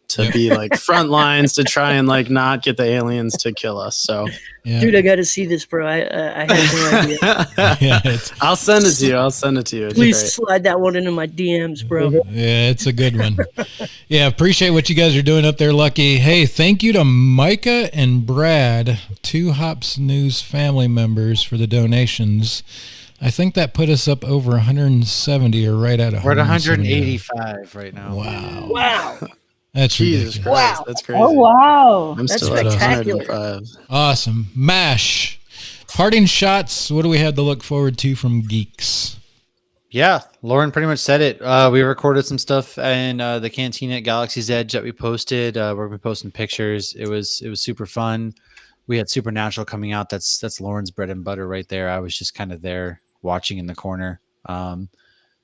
to be like front lines to try and like not get the aliens to kill us. So, dude, I got to see this, bro. I had no idea. I'll send it to you. It's Please great. slide that one into my DMs, bro. Yeah, it's a good one. Yeah, appreciate what you guys are doing up there, Lucky. Hey, thank you to Micah and Brad, 2 Hops News family members, for the donations. I think that put us up over 170 or right at 170. We're at 185 right now. Wow. That's Jesus ridiculous. Christ. Wow. That's crazy. Oh, wow. I'm That's still at spectacular. 105. Awesome. MASH. Parting shots. What do we have to look forward to from Geeks? Yeah, Lauren pretty much said it. We recorded some stuff in the canteen at Galaxy's Edge that we posted. We're gonna be posting pictures. It was super fun. We had Supernatural coming out. That's Lauren's bread and butter right there. I was just kind of there watching in the corner.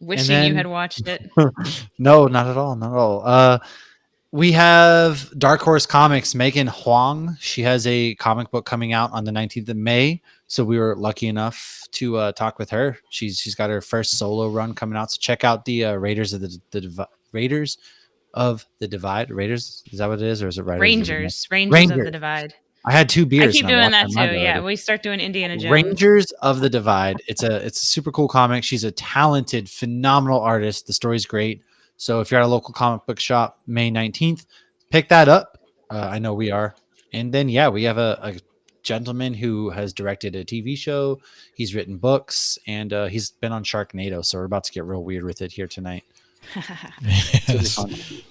Wishing you had watched it. No, not at all. Not at all. We have Dark Horse Comics, Megan Huang. She has a comic book coming out on the 19th of May. So we were lucky enough to talk with her. She's got her first solo run coming out. So check out the Raiders of the Divide. Raiders, is that what it is, or is it Rangers of the Divide. I had 2 beers. I keep and doing lost that my too. mind Yeah, already. we start doing Indiana Jones. Rangers of the Divide. It's a super cool comic. She's a talented, phenomenal artist. The story's great. So if you're at a local comic book shop, May 19th, pick that up. I know we are. And then, we have a gentleman who has directed a TV show. He's written books, and he's been on Sharknado. So we're about to get real weird with it here tonight. Yes.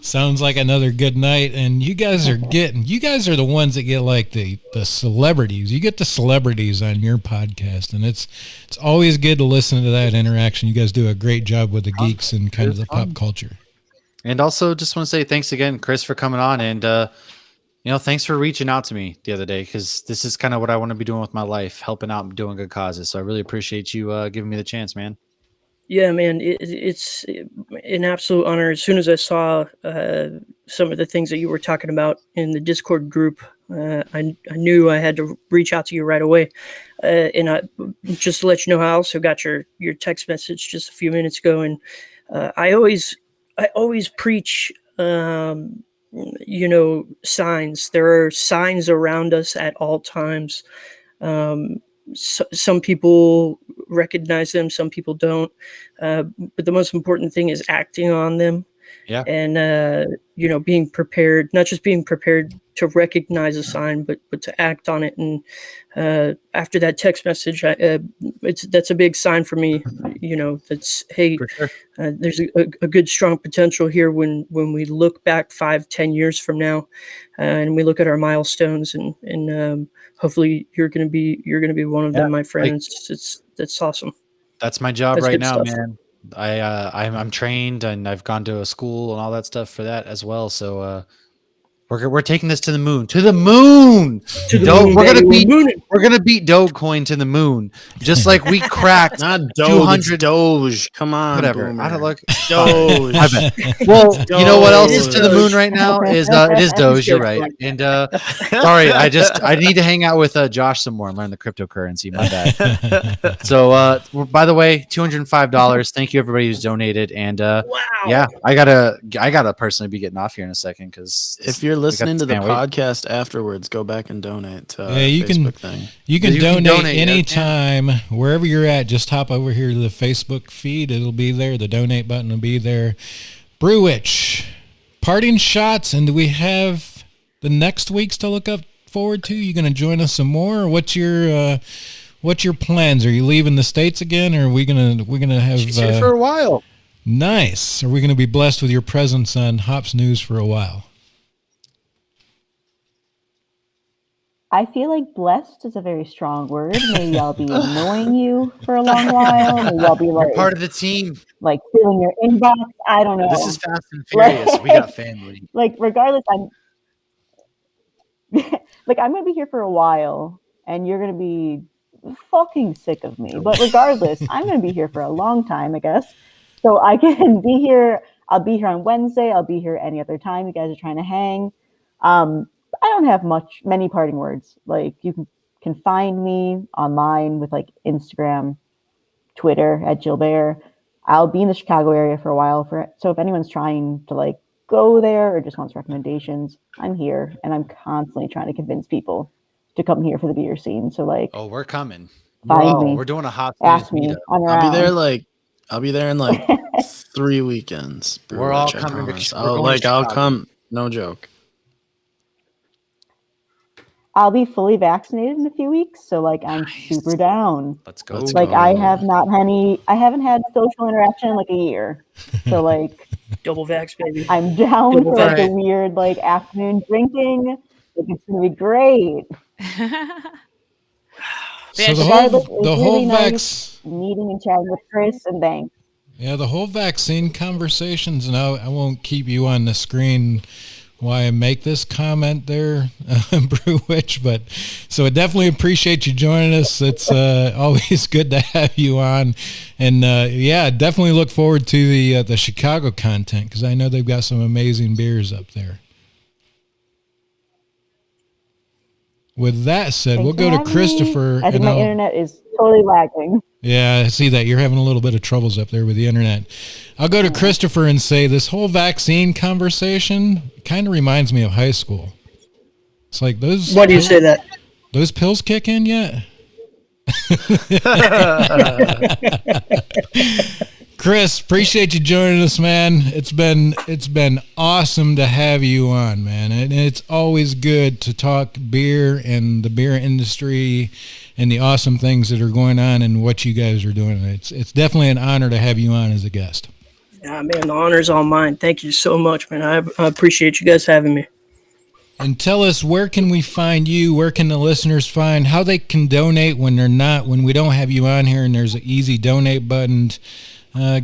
Sounds like another good night. And you guys are the ones that get like the celebrities. You get the celebrities on your podcast, and it's always good to listen to that interaction. You guys do a great job with the geeks and kind of the pop culture. And also just want to say thanks again, Chris, for coming on, and thanks for reaching out to me the other day, because this is kind of what I want to be doing with my life, helping out and doing good causes. So I really appreciate you giving me the chance, man. Yeah, man, it's an absolute honor. As soon as I saw some of the things that you were talking about in the Discord group, I knew I had to reach out to you right away. And just to let you know, I also got your text message just a few minutes ago, and I always preach, signs. There are signs around us at all times. Some people recognize them, some people don't. But the most important thing is acting on them. Yeah. And, being prepared, not just being prepared to recognize a sign, but to act on it. And after that text message, that's a big sign for me. That's, hey, For sure. There's a good, strong potential here when we look back 5-10 years from now, and we look at our milestones, and hopefully you're gonna be one of them, my friends. That's awesome. That's my job That's right good now, stuff. man. I'm trained, and I've gone to a school and all that stuff for that as well. So we're taking this to the moon. To the moon. We're gonna beat Dogecoin to the moon, just like we cracked Not 200 Doge. Come on, whatever. Boomer. I don't look. Doge. I bet. Well, you know what else is Doge. to the moon right now is it is Doge. You're right. And sorry, I need to hang out with Josh some more and learn the cryptocurrency. My bad. So by the way, $205. Thank you everybody who's donated. And Wow. yeah, I gotta personally be getting off here in a second, because If you're listening to the Can't wait. podcast afterwards, go back and donate to Yeah, you can- Facebook thing. You can You can donate donate, yeah. anytime, wherever you're at. Just hop over here to the Facebook feed. It'll be there. The donate button will be there. Brewitch, parting shots, and do we have the next weeks to look up forward to? You going to join us some more, or what's your plans? Are you leaving the States again, or are we're gonna have? She's here for a while. Nice. Are we going to be blessed with your presence on Hops News for a while? I feel like blessed is a very strong word. Maybe I'll be annoying you for a long while. Maybe I'll be like You're part of the team. like filling your inbox. I don't know. This is Fast and Furious. We got family. Like regardless, I'm like I'm gonna be here for a while, and you're gonna be fucking sick of me. But regardless, I'm gonna be here for a long time, I guess. So I can be here. I'll be here on Wednesday. I'll be here any other time you guys are trying to hang. I don't have many parting words. Like you can find me online with like Instagram, Twitter at Jill Bear. I'll be in the Chicago area for a while. So if anyone's trying to like go there or just wants recommendations, I'm here, and I'm constantly trying to convince people to come here for the beer scene. So like, Oh, we're coming. find me. We're doing a hot Ask me. meetup. I'm I'll around. be there in like 3 weekends. We're all Brewitch, I coming to promise. Ch- we're going to I'll Chicago. come. No joke. I'll be fully vaccinated in a few weeks, so like I'm Nice. super down. Let's go. Like I haven't had social interaction in like a year. So like Double vax, baby. I'm down Double for like a vax. weird like afternoon drinking. Like, it's gonna be great. So the Regardless, whole it was really nice vax, meeting and chatting with Chris, and thanks. yeah, the whole vaccine conversations. And I won't keep you on the screen why I make this comment there, Brewitch, but so I definitely appreciate you joining us. It's always good to have you on, and yeah, definitely look forward to the Chicago content, because I know they've got some amazing beers up there. With that said, we'll go to Christopher. I think my internet is totally lagging. Yeah, I see that. You're having a little bit of troubles up there with the internet. I'll go to Christopher and say this whole vaccine conversation kind of reminds me of high school. It's like those. Why do you say that? Those pills kick in yet? Chris, appreciate you joining us, man. It's been awesome to have you on, man. And it's always good to talk beer and the beer industry and the awesome things that are going on and what you guys are doing. It's definitely an honor to have you on as a guest. Yeah, man, the honor's all mine. Thank you so much, man. I appreciate you guys having me. And tell us, where can we find you? Where can the listeners find how they can donate when we don't have you on here and there's an easy donate button?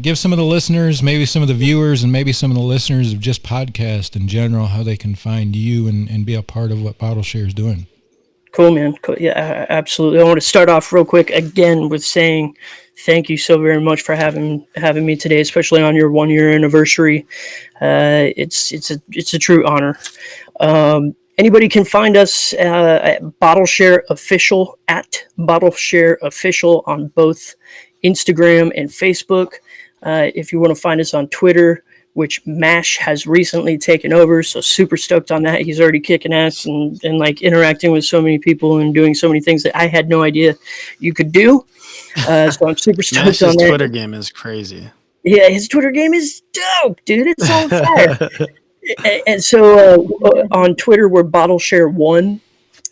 Give some of the listeners, maybe some of the viewers, and maybe some of the listeners of just podcast in general, how they can find you and be a part of what Bottleshare is doing. Cool, man. Cool. Yeah, absolutely. I want to start off real quick again with saying thank you so very much for having me today, especially on your 1-year anniversary. It's a true honor. Anybody can find us at Bottleshare Official, at Bottleshare Official on both Instagram and Facebook. If you want to find us on Twitter, which Mash has recently taken over, so super stoked on that. He's already kicking ass and like interacting with so many people and doing so many things that I had no idea you could do. So I'm super stoked Mash's on that. Twitter game is crazy. Yeah, his Twitter game is dope, dude. It's on fire. And so on Twitter, we're Bottleshare1,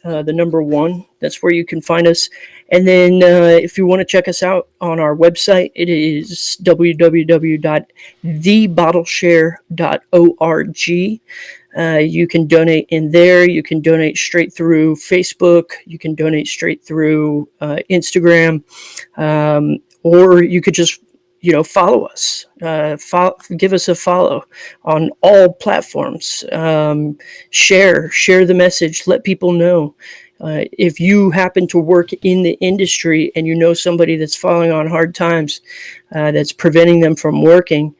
the number 1. That's where you can find us. And then if you want to check us out on our website, it is www.thebottleshare.org. You can donate in there. You can donate straight through Facebook. You can donate straight through Instagram. Or you could just follow us, give us a follow on all platforms. Share the message, let people know. If you happen to work in the industry and you know somebody that's falling on hard times, that's preventing them from working,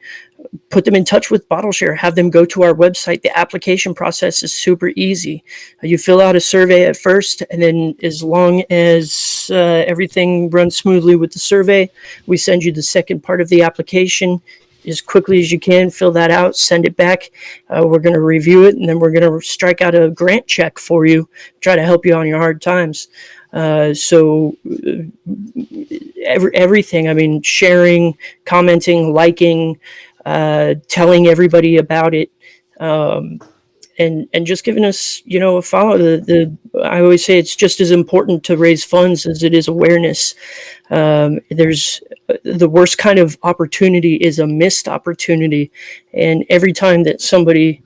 put them in touch with Bottleshare. Have them go to our website. The application process is super easy. You fill out a survey at first, and then as long as everything runs smoothly with the survey, we send you the second part of the application as quickly as you can. Fill that out, send it back. We're going to review it, and then we're going to strike out a grant check for you, try to help you on your hard times. So everything, I mean, sharing, commenting, liking, telling everybody about it, And just giving us, a follow. I always say it's just as important to raise funds as it is awareness. There's the worst kind of opportunity is a missed opportunity, and every time that somebody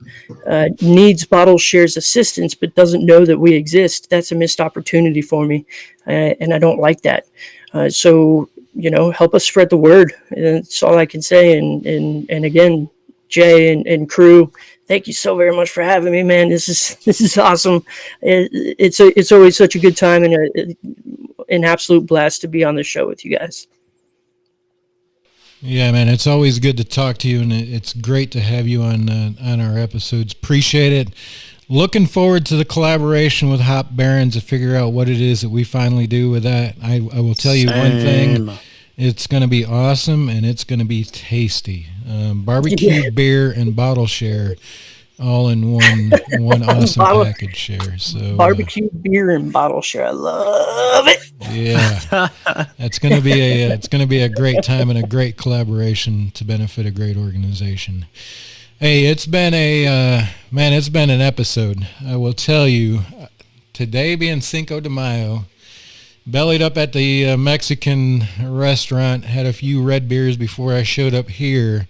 needs Bottleshare's assistance but doesn't know that we exist, that's a missed opportunity for me, and I don't like that. So help us spread the word. And that's all I can say. And again, Jay and crew, thank you so very much for having me, man. This is awesome. It's always such a good time and an absolute blast to be on the show with you guys. Yeah, man, it's always good to talk to you, and it's great to have you on our episodes. Appreciate it. Looking forward to the collaboration with Hop Barons to figure out what it is that we finally do with that. I will tell you one thing. It's going to be awesome, and it's going to be tasty. Barbecue, beer, and Bottleshare all in one awesome package share. So barbecue, beer, and Bottleshare. I love it. Yeah, it's going to be a great time and a great collaboration to benefit a great organization. Hey, it's been an episode. I will tell you, today being Cinco de Mayo, bellied up at the Mexican restaurant, had a few red beers before I showed up here.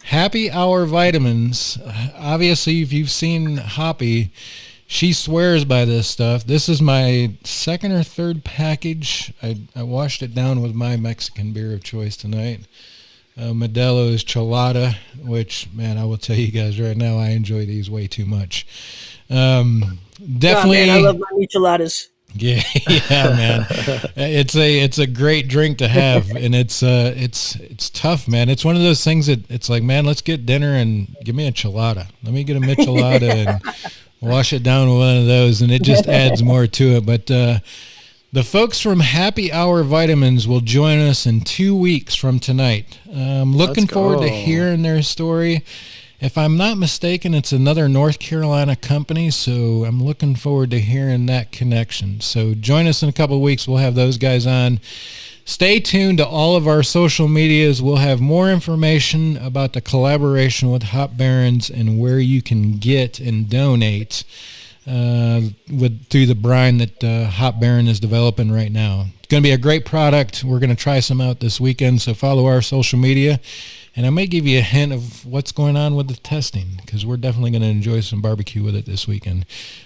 Happy Hour Vitamins. Obviously, if you've seen Hoppy, she swears by this stuff. This is my second or third package. I washed it down with my Mexican beer of choice tonight. Modelo's Chelada, which, man, I will tell you guys right now, I enjoy these way too much. Definitely. Oh, man, I love my micheladas. Yeah, man. It's a great drink to have, and it's tough, man. It's one of those things that it's like, man, let's get dinner and give me a chelada. Let me get a michelada and wash it down with one of those, and it just adds more to it. But the folks from Happy Hour Vitamins will join us in 2 weeks from tonight. I'm looking forward to hearing their story. If I'm not mistaken, it's another North Carolina company, so I'm looking forward to hearing that connection. So join us in a couple of weeks. We'll have those guys on. Stay tuned to all of our social medias. We'll have more information about the collaboration with Hop Barons and where you can get and donate through the brine that Hop Baron is developing right now. It's going to be a great product. We're going to try some out this weekend, so follow our social media. And I may give you a hint of what's going on with the testing, because we're definitely going to enjoy some barbecue with it this weekend.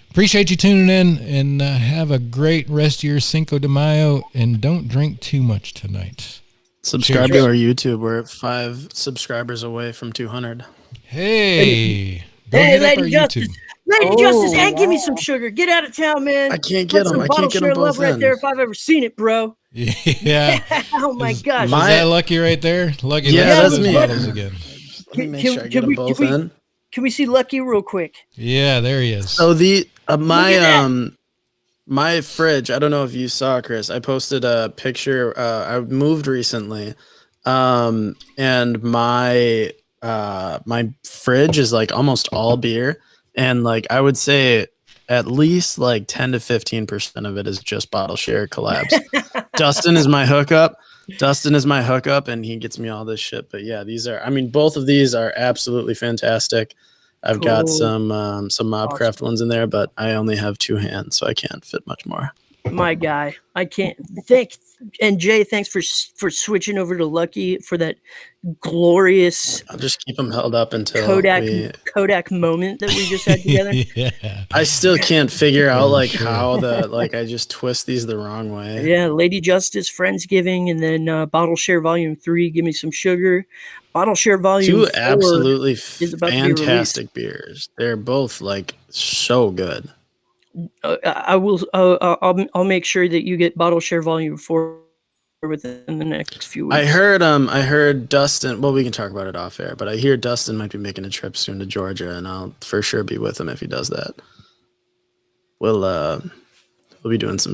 Appreciate you tuning in, and have a great rest of your Cinco de Mayo, and don't drink too much tonight. Subscribe to our YouTube. We're at 5 subscribers away from 200. Hey, Lady Justice. Lady Justice, and give me some sugar. Get out of town, man. I can't get them. I can't get them both love right there if I've ever seen it, bro. Yeah. Oh my gosh. Is that Lucky right there? Lucky. Yeah, that's me. Again. Let me make sure I get them both in. Can we see Lucky real quick? Yeah, there he is. So my fridge, I don't know if you saw, Chris. I posted a picture. I moved recently, and my fridge is like almost all beer, and like I would say at least like 10 to 15% of it is just Bottleshare collabs. Dustin is my hookup, and he gets me all this shit. But yeah, both of these are absolutely fantastic. I've got some Mobcraft ones in there, but I only have 2 hands, so I can't fit much more. My guy, I can't. And Jay, thanks for switching over to Lucky for that glorious. I'll just keep them held up until Kodak moment that we just had together. Yeah. I still can't figure out how I just twist these the wrong way. Yeah, Lady Justice, Friendsgiving, and then Bottleshare Volume 3. Give me some sugar. Bottleshare Volume 4 2 absolutely fantastic beers. They're both like so good. I will. I'll make sure that you get Bottleshare Volume 4 within the next few weeks. I heard Dustin. Well, we can talk about it off air, but I hear Dustin might be making a trip soon to Georgia, and I'll for sure be with him if he does that. We'll be doing some